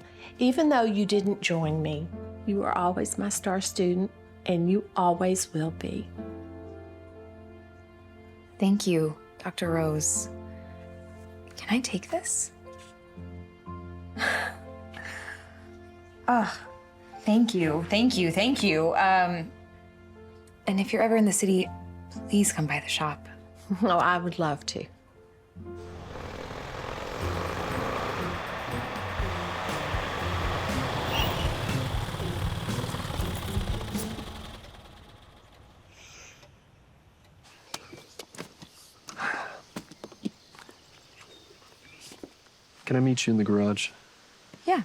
even though you didn't join me, you were always my star student, and you always will be. Thank you, Dr. Rose. Can I take this? Oh, thank you, thank you, thank you. And if you're ever in the city, please come by the shop. Oh, I would love to. Can I meet you in the garage? Yeah.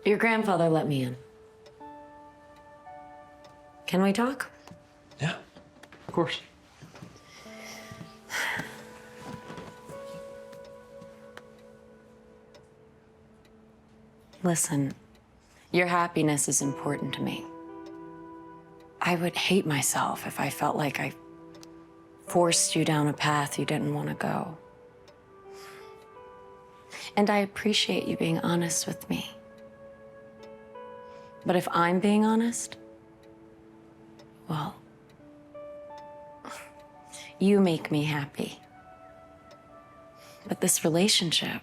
Your grandfather let me in. Can we talk? Yeah, of course. Listen, your happiness is important to me. I would hate myself if I felt like I forced you down a path you didn't want to go. And I appreciate you being honest with me. But if I'm being honest, well, you make me happy. But this relationship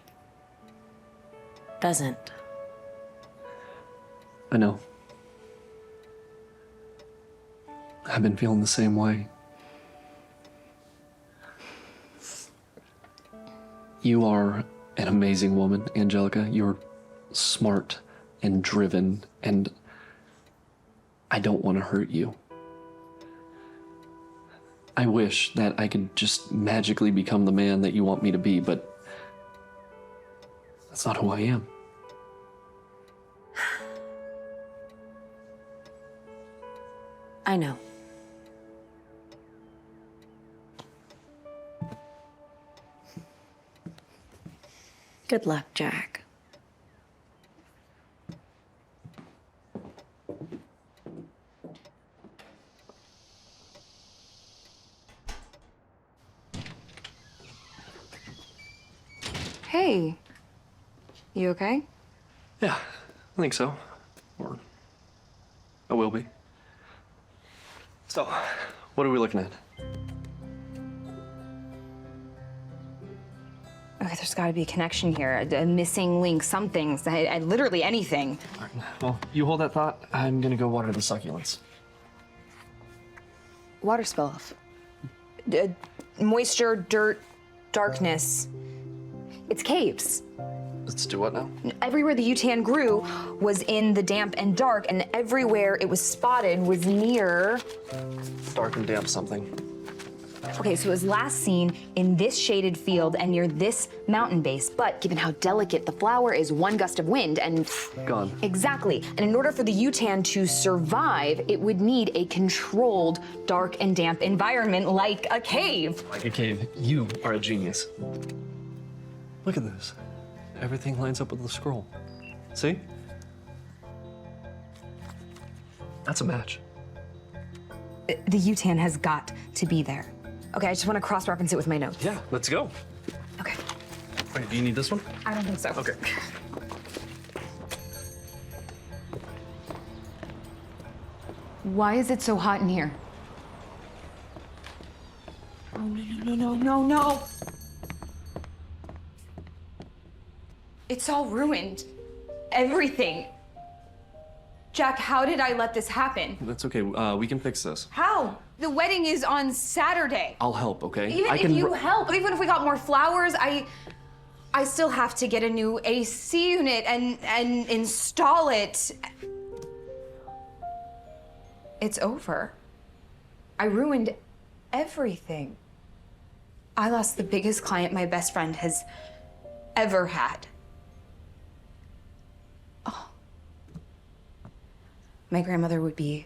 doesn't. I know. I've been feeling the same way. You are an amazing woman, Angelica. You're smart and driven, and I don't want to hurt you. I wish that I could just magically become the man that you want me to be, but that's not who I am. I know. Good luck, Jack. Hey, you okay? Yeah, I think so. Or I will be. So, what are we looking at? Okay, there's got to be a connection here, a missing link, something, literally anything. All right, well, you hold that thought. I'm gonna go water the succulents. Water spill off. Moisture, dirt, darkness. It's caves. Let's do what now? Everywhere the Youtan grew was in the damp and dark, and everywhere it was spotted was near... Dark and damp something. Okay, so it was last seen in this shaded field and near this mountain base, but given how delicate the flower is, one gust of wind and... Gone. Exactly. And in order for the Youtan to survive, it would need a controlled dark and damp environment like a cave. Like a cave. You are a genius. Look at this. Everything lines up with the scroll. See? That's a match. The Youtan has got to be there. Okay, I just want to cross-reference it with my notes. Yeah, let's go. Okay. Wait, do you need this one? I don't think so. Okay. Why is it so hot in here? Oh, no. It's all ruined. Everything. Jack, how did I let this happen? That's okay. We can fix this. How? The wedding is on Saturday. I'll help, okay? Even if you help, even if we got more flowers, I still have to get a new AC unit and install it. It's over. I ruined everything. I lost the biggest client my best friend has ever had. Oh. My grandmother would be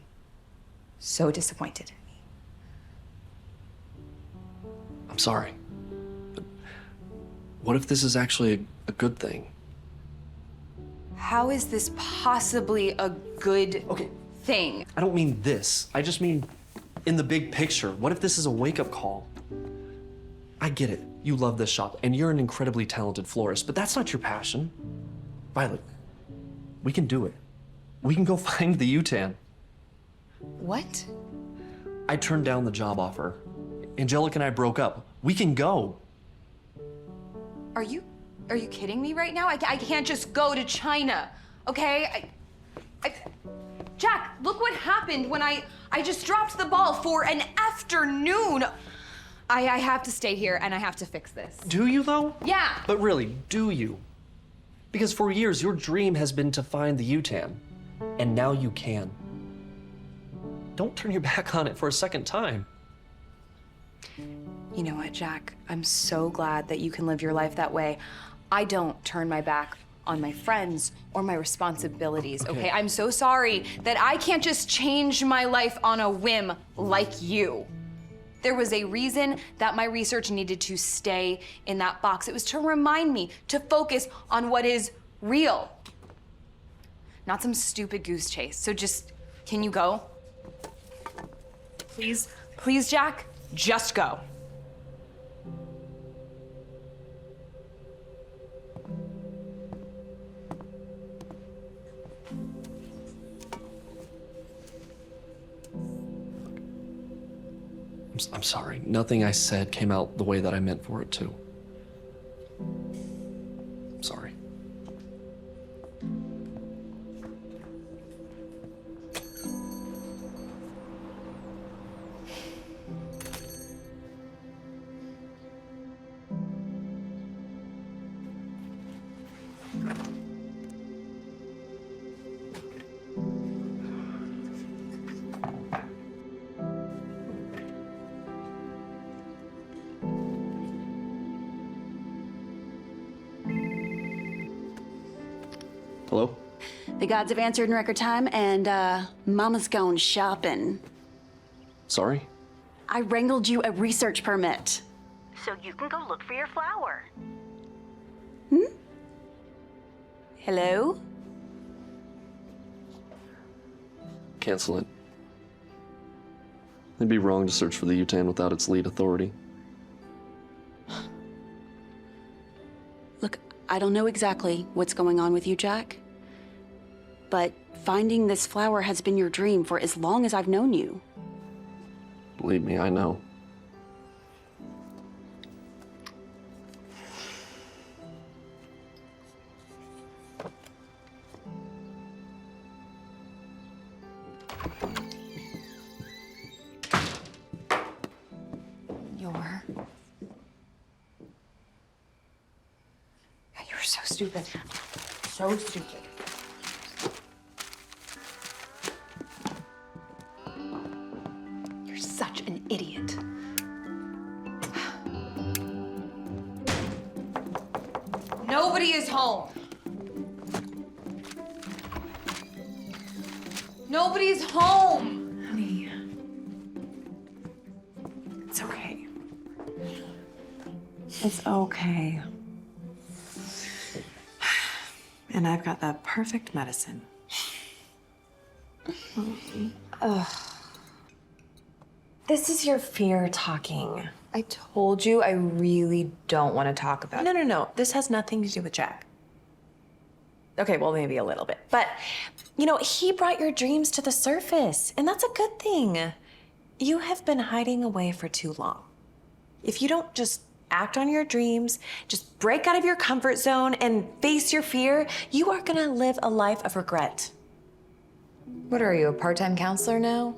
so disappointed in me. I'm sorry. But what if this is actually a good thing? How is this possibly a good thing? I don't mean this. I just mean in the big picture. What if this is a wake-up call? I get it. You love this shop, and you're an incredibly talented florist, but that's not your passion. Violet, we can do it. We can go find the Youtan. What? I turned down the job offer. Angelica and I broke up. We can go. Are you kidding me right now? I can't just go to China, okay? Jack, look what happened when I just dropped the ball for an afternoon. I have to stay here and I have to fix this. Do you, though? Yeah. But really, do you? Because for years, your dream has been to find the Youtan, and now you can. Don't turn your back on it for a second time. You know what, Jack? I'm so glad that you can live your life that way. I don't turn my back on my friends or my responsibilities, okay? I'm so sorry that I can't just change my life on a whim like you. There was a reason that my research needed to stay in that box. It was to remind me to focus on what is real, not some stupid goose chase. So just, can you go? Please, please, Jack, just go. I'm sorry. Nothing I said came out the way that I meant for it to. I'm sorry. Hello? The gods have answered in record time, and Mama's gone shopping. Sorry? I wrangled you a research permit. So you can go look for your flower. Hello? Cancel it. It'd be wrong to search for the Youtan without its lead authority. Look, I don't know exactly what's going on with you, Jack. But finding this flower has been your dream for as long as I've known you. Believe me, I know. You're so stupid. So stupid. You're such an idiot. Nobody is home. Nobody's home. Honey, it's okay. It's okay. And I've got the perfect medicine. Ugh. This is your fear talking. I told you I really don't want to talk about it. No. This has nothing to do with Jack. Okay, well, maybe a little bit. But, you know, he brought your dreams to the surface, and that's a good thing. You have been hiding away for too long. If you don't just act on your dreams, just break out of your comfort zone and face your fear, you are gonna live a life of regret. What are you, a part-time counselor now?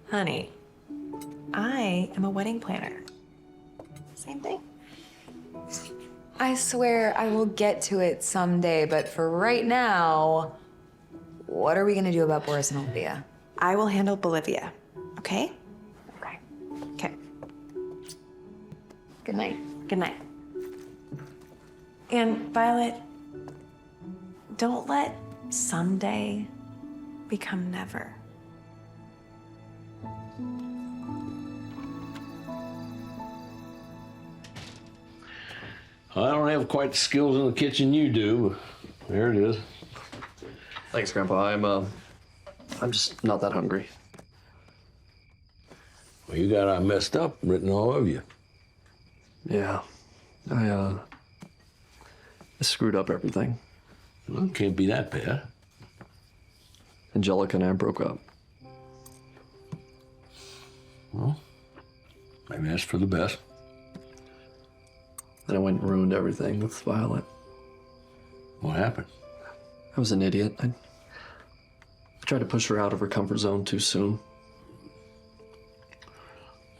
Honey, I am a wedding planner. Same thing. I swear I will get to it someday, but for right now, what are we gonna do about Boris and Olivia? I will handle Bolivia, okay? Okay. Okay. Good night. Good night. And Violet, don't let someday become never. I don't have quite the skills in the kitchen you do, but there it is. Thanks, Grandpa. I'm just not that hungry. Well, you got messed up written all over you. Yeah. I screwed up everything. Well, it can't be that bad. Angelica and I broke up. Well, maybe that's for the best. Then I went and ruined everything with Violet. What happened? I was an idiot. I tried to push her out of her comfort zone too soon.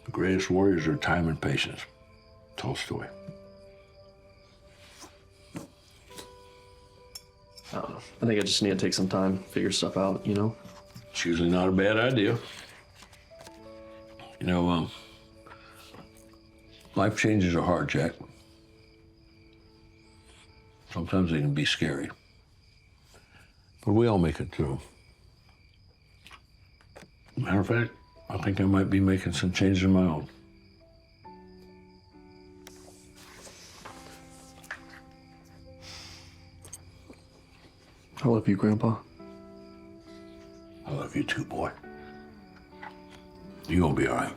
The greatest warriors are time and patience. Tolstoy. I don't know. I think I just need to take some time, figure stuff out, you know? It's usually not a bad idea. You know, life changes are hard, Jack. Sometimes they can be scary. But we all make it through. Matter of fact, I think I might be making some changes of my own. I love you, Grandpa. I love you too, boy. You're gonna be all right.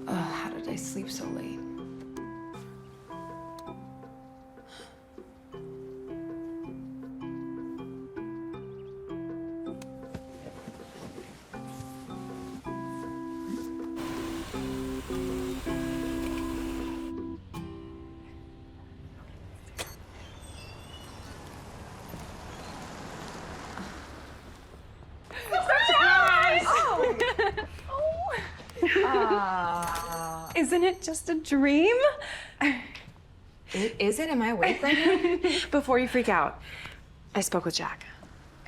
How did I sleep so late? Isn't it just a dream? Is it? Am I awake right now? Before you freak out, I spoke with Jack.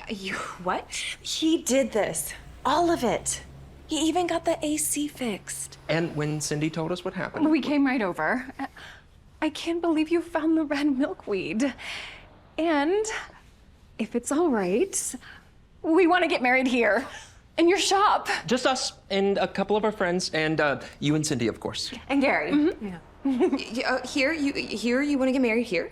You what? He did this. All of it. He even got the AC fixed. And when Cindy told us what happened, We came right over. I can't believe you found the red milkweed. And if it's all right, we want to get married here in your shop. just us and a couple of our friends, and you and Cindy, of course. And Gary. Here, you want to get married here?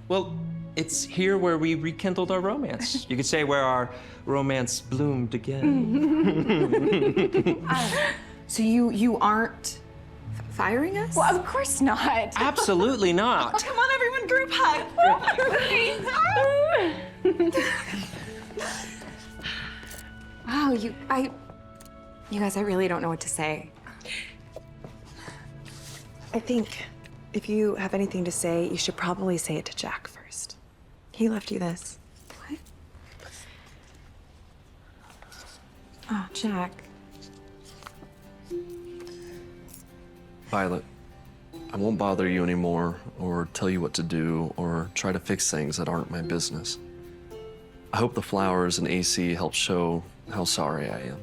Well, it's here where we rekindled our romance. You could say where our romance bloomed again. So you aren't firing us? Well, of course not. Absolutely not. Come on, everyone, group hug. Wow, you guys, I really don't know what to say. I think if you have anything to say, you should probably say it to Jack first. He left you this. What? Oh, Jack. Violet, I won't bother you anymore or tell you what to do or try to fix things that aren't my business. I hope the flowers and AC help show how sorry I am.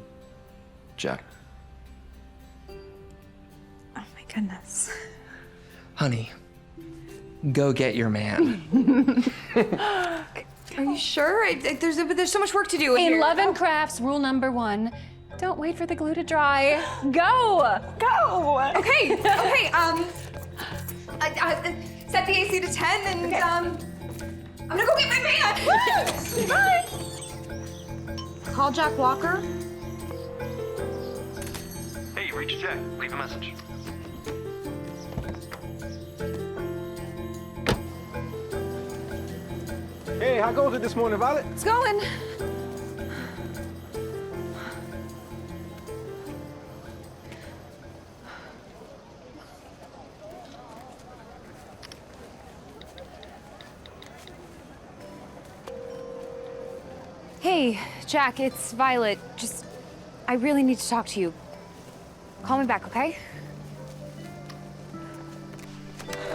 Jack. Oh my goodness. Honey, go get your man. Are you sure? There's so much work to do In here. love and crafts, rule number 1, don't wait for the glue to dry. Go! Go! Okay. Set the AC to 10 and I'm gonna go get my man. Bye. Call Jack Walker. Hey, you reached Jack. Leave a message. Hey, how goes it this morning, Violet? It's going. Hey, Jack, it's Violet. I really need to talk to you. Call me back, okay?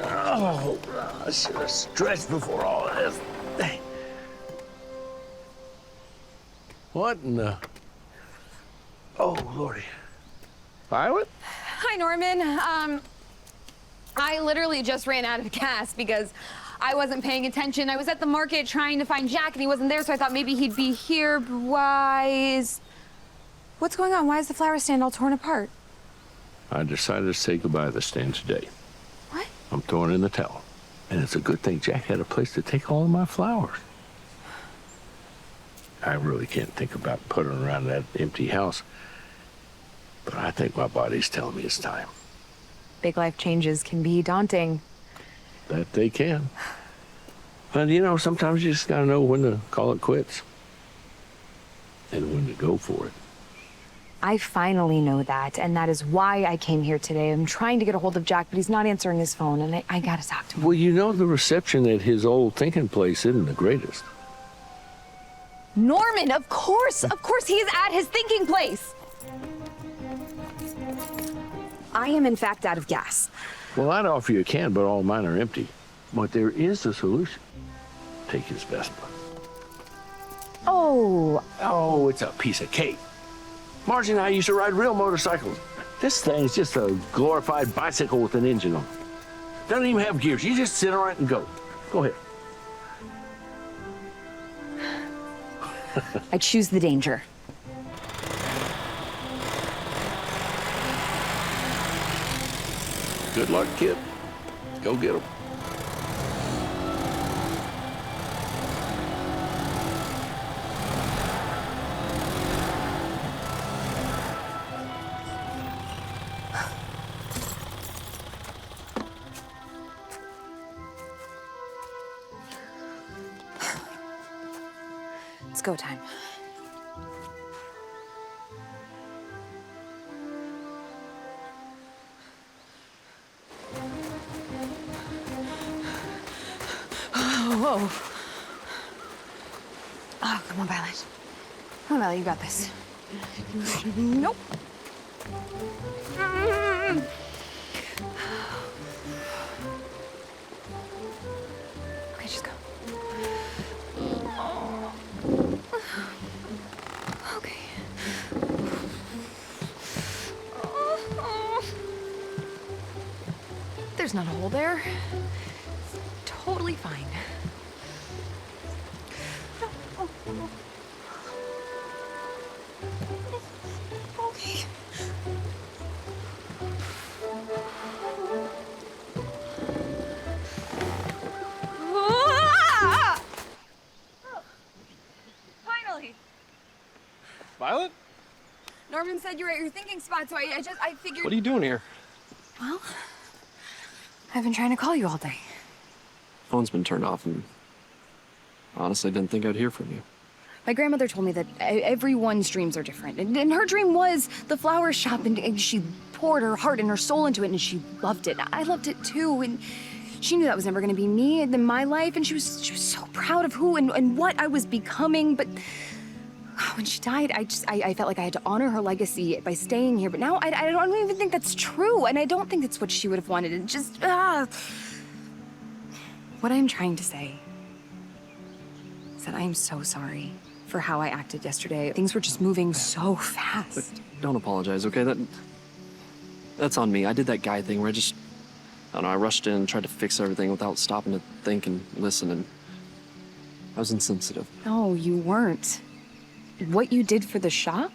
Oh, I should have stretched before all of this. What in the... Oh, Lordy. Violet? Hi, Norman. I literally just ran out of gas because I wasn't paying attention. I was at the market trying to find Jack and he wasn't there, so I thought maybe he'd be here. What's going on? Why is the flower stand all torn apart? I decided to say goodbye to the stand today. What? I'm throwing in the towel. And it's a good thing Jack had a place to take all of my flowers. I really can't think about putting around that empty house. But I think my body's telling me it's time. Big life changes can be daunting. That they can. But you know, sometimes you just gotta know when to call it quits. And when to go for it. I finally know that, and that is why I came here today. I'm trying to get a hold of Jack, but he's not answering his phone, and I gotta talk to him. Well, you know the reception at his old thinking place isn't the greatest. Norman, of course he is at his thinking place. I am in fact out of gas. Well, I'd offer you a can, but all mine are empty. But there is a solution. Take his Vespa. Oh, it's a piece of cake. Margie and I used to ride real motorcycles. This thing's just a glorified bicycle with an engine on it. Doesn't even have gears. You just sit on it and go. Go ahead. I choose the danger. Good luck, kid. Go get him. It's go time. Whoa. Oh, come on, Violet. Come on, Violet, you got this. Nope. Okay, just go. Okay. There's not a hole there. Totally fine. Okay. Finally. Violet? Norman said you were at your thinking spot, so I figured. What are you doing here? Well, I've been trying to call you all day. Phone's been turned off, and honestly didn't think I'd hear from you. My grandmother told me that everyone's dreams are different. And her dream was the flower shop, and she poured her heart and her soul into it, and she loved it. I loved it too, and she knew that was never gonna be me in my life, and she was so proud of who and what I was becoming. But when she died, I felt like I had to honor her legacy by staying here. But now I don't even think that's true, and I don't think that's what she would have wanted. And just, What I'm trying to say is that I am so sorry for how I acted yesterday. Things were just moving so fast. But don't apologize, okay? That's on me. I did that guy thing where I don't know, I rushed in and tried to fix everything without stopping to think and listen, and I was insensitive. No, you weren't. What you did for the shop,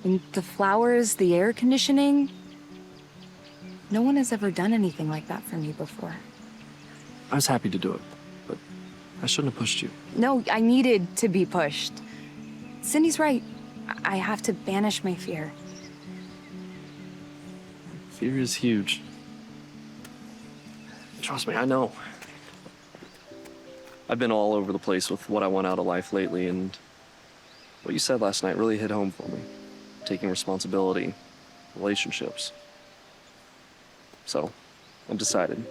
and the flowers, the air conditioning, no one has ever done anything like that for me before. I was happy to do it, but I shouldn't have pushed you. No, I needed to be pushed. Cindy's right. I have to banish my fear. Fear is huge. Trust me, I know. I've been all over the place with what I want out of life lately, and what you said last night really hit home for me. Taking responsibility, relationships. So, I've decided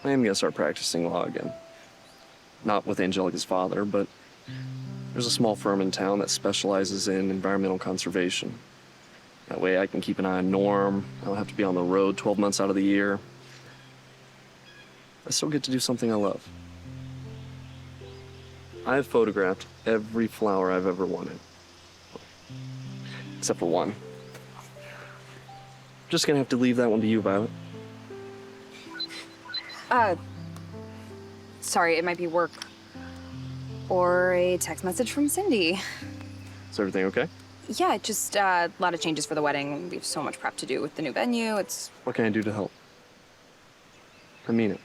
I am gonna start practicing law again. Not with Angelica's father, but there's a small firm in town that specializes in environmental conservation. That way I can keep an eye on Norm. I don't have to be on the road 12 months out of the year. I still get to do something I love. I have photographed every flower I've ever wanted. Except for one. I'm just gonna have to leave that one to you, Violet. Sorry, it might be work. Or a text message from Cindy. Is everything okay? Yeah, just a lot of changes for the wedding. We have so much prep to do with the new venue. It's... What can I do to help? I mean it.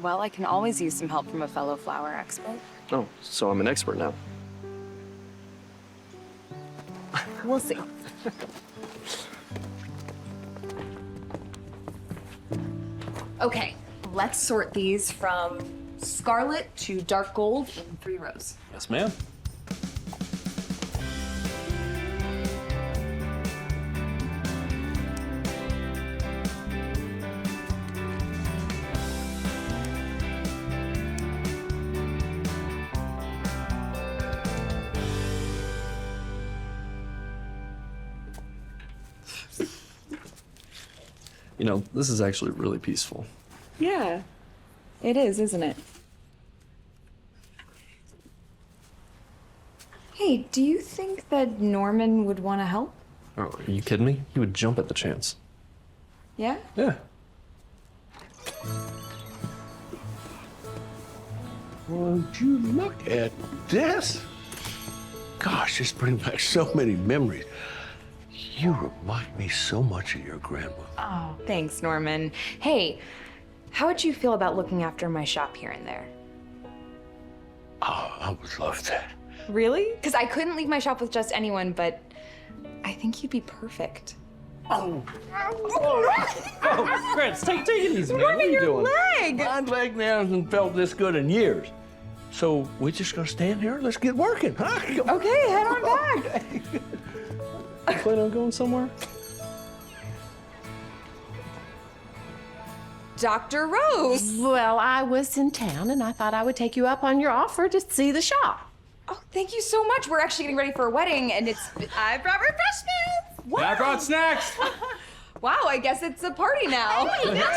Well, I can always use some help from a fellow flower expert. Oh, so I'm an expert now. We'll see. Okay, let's sort these from scarlet to dark gold in 3 rows. Yes, ma'am. You know, this is actually really peaceful. Yeah, it is, isn't it? Hey, do you think that Norman would want to help? Oh, are you kidding me? He would jump at the chance. Yeah? Yeah. Would you look at this? Gosh, this brings back so many memories. You remind me so much of your grandma. Oh, thanks, Norman. Hey, how would you feel about looking after my shop here and there? Oh, I would love that. Really? Because I couldn't leave my shop with just anyone, but I think you'd be perfect. Oh, Grants, take it easy, man. What are you doing? Leg! My leg now hasn't felt this good in years. So we're just gonna stand here? Let's get working, huh? Okay, head on back. You plan on going somewhere? Dr. Rose! Well, I was in town and I thought I would take you up on your offer to see the shop. Oh, thank you so much. We're actually getting ready for a wedding, and I brought refreshments! Wow. I brought snacks. Wow, I guess it's a party now. Hey! No,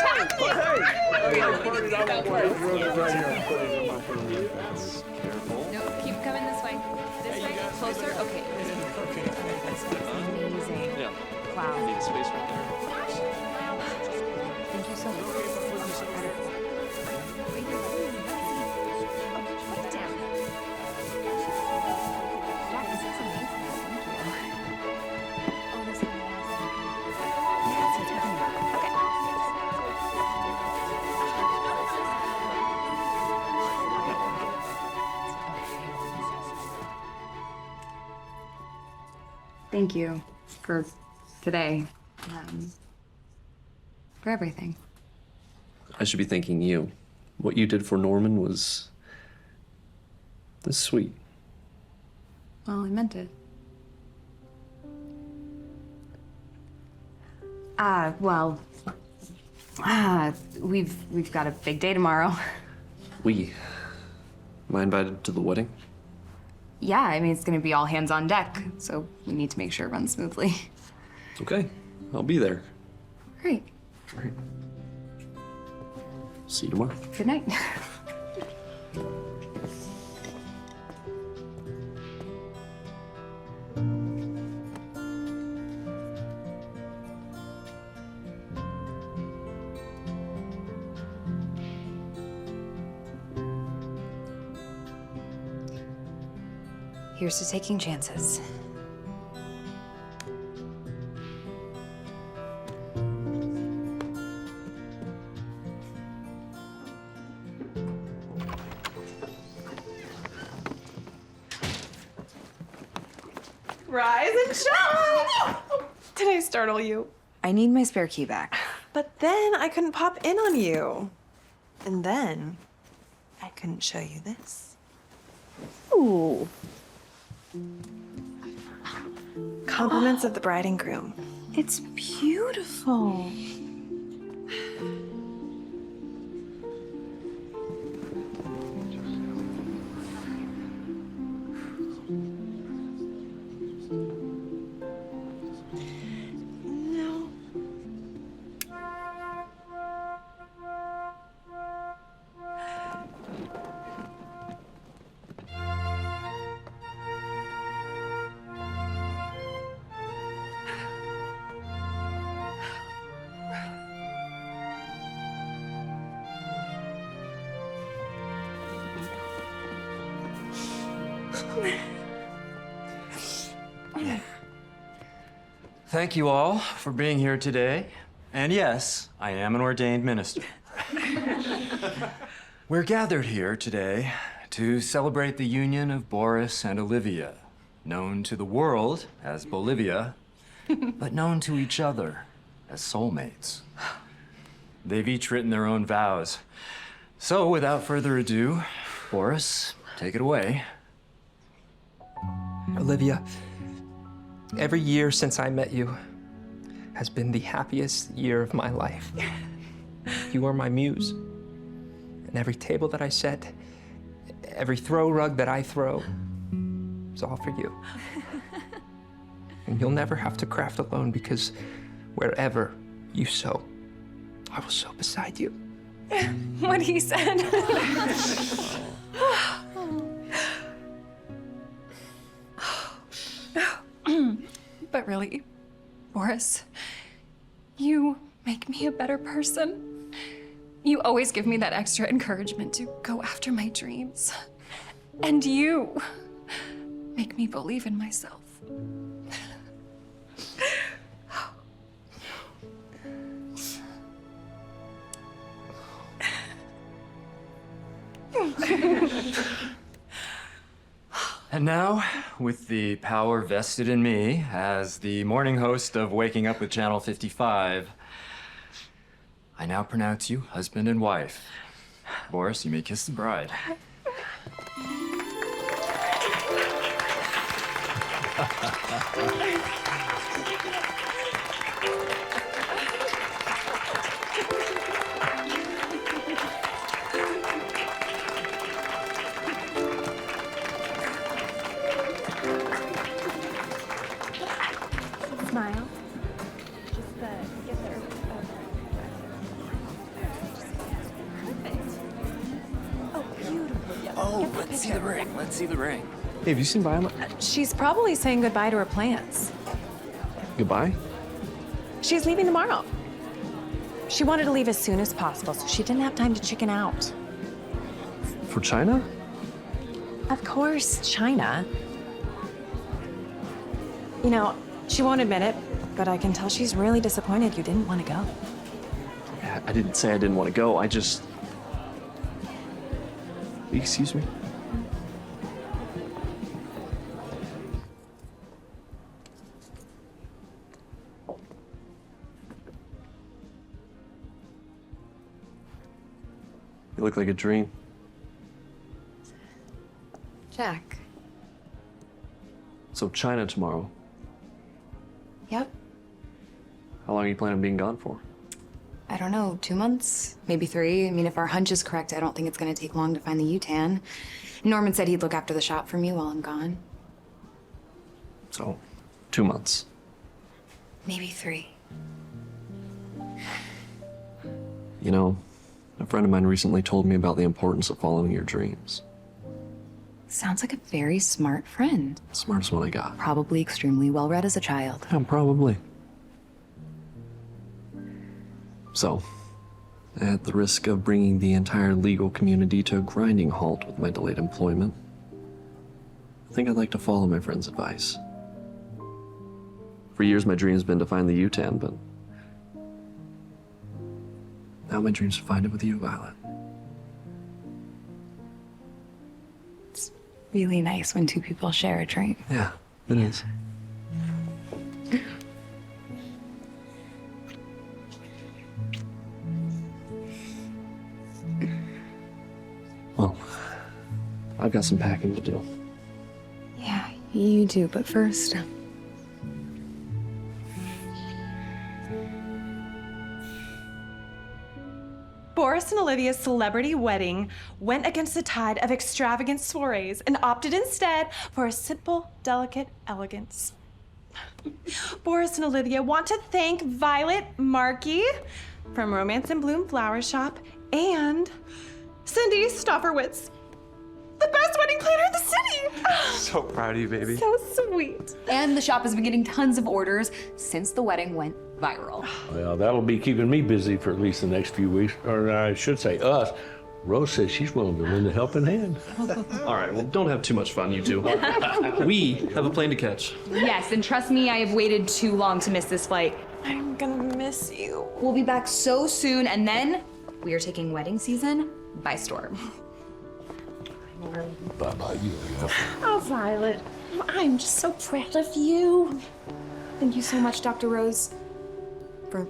keep coming this way. This way, closer. Okay. That's amazing. Yeah. Wow. I need space right there. Thank you so much. Put it down. Jack, this is amazing. Thank you. Oh, this is amazing. Yeah, it's perfect. Okay. Thank you for today. For everything. I should be thanking you. What you did for Norman was sweet. Well, I meant it. We've got a big day tomorrow. Am I invited to the wedding? Yeah, I mean, it's gonna be all hands on deck, so we need to make sure it runs smoothly. Okay, I'll be there. Great. Great. See you tomorrow. Good night. Here's to taking chances. Rise and shine! Did I startle you? I need my spare key back. But then I couldn't pop in on you. And then I couldn't show you this. Ooh. Compliments of the bride and groom. It's beautiful. Thank you all for being here today. And yes, I am an ordained minister. We're gathered here today to celebrate the union of Boris and Olivia, known to the world as Bolivia, but known to each other as soulmates. They've each written their own vows. So without further ado, Boris, take it away. Olivia, every year since I met you has been the happiest year of my life. You are my muse. And every table that I set, every throw rug that I throw, is all for you. And you'll never have to craft alone because wherever you sow, I will sow beside you. What he said. But really, Boris, you make me a better person. You always give me that extra encouragement to go after my dreams. And you make me believe in myself. And now, with the power vested in me as the morning host of Waking Up with Channel 55, I now pronounce you husband and wife. Boris, you may kiss the bride. Smile. Just get there. Perfect. Oh, beautiful. Yes. Oh, let's see the ring. Let's see the ring. Hey, have you seen Violet? She's probably saying goodbye to her plants. Goodbye? She's leaving tomorrow. She wanted to leave as soon as possible, so she didn't have time to chicken out. For China? Of course, China. You know, she won't admit it, but I can tell she's really disappointed you didn't want to go. Yeah, I didn't say I didn't want to go. I just... Excuse me? You look like a dream. Jack. So China tomorrow. Yep. How long are you planning on being gone for? I don't know, 2 months? Maybe 3. I mean, if our hunch is correct, I don't think it's gonna take long to find the Youtan. Norman said he'd look after the shop for me while I'm gone. So, 2 months. Maybe 3. You know, a friend of mine recently told me about the importance of following your dreams. Sounds like a very smart friend. Smartest one I got. Probably extremely well-read as a child. Yeah, probably. So, at the risk of bringing the entire legal community to a grinding halt with my delayed employment, I think I'd like to follow my friend's advice. For years, my dream's been to find the Youtan, but now my dream's to find it with you, Violet. It's really nice when 2 people share a dream. Yeah, it is. Well, I've got some packing to do. Yeah, you do, but first... Boris and Olivia's celebrity wedding went against the tide of extravagant soirees and opted instead for a simple, delicate elegance. Boris and Olivia want to thank Violet Markey from Romance and Bloom Flower Shop and Cindy Stofferwitz, the best wedding planner in the city. So proud of you, baby. So sweet. And the shop has been getting tons of orders since the wedding went viral. Well, that'll be keeping me busy for at least the next few weeks, or I should say us. Rose says she's willing to lend a helping hand. All right, well, don't have too much fun, you two. We have a plane to catch. Yes, and trust me, I have waited too long to miss this flight. I'm gonna miss you. We'll be back so soon, and then we are taking wedding season by storm. Bye-bye, you. Oh, Violet, I'm just so proud of you. Thank you so much, Dr. Rose, for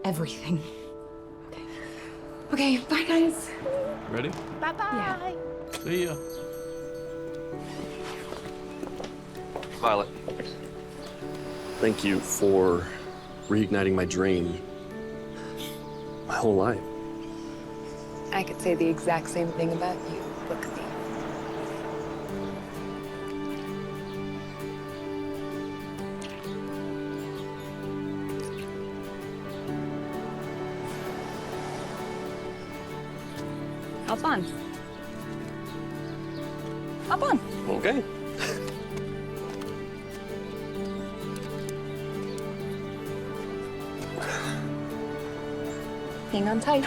everything. Okay, bye, guys. Ready? Bye-bye. See ya. Violet, thank you for reigniting my dream my whole life. I could say the exact same thing about you. Look at me. Hop on. Hop on. Okay. Hang on tight.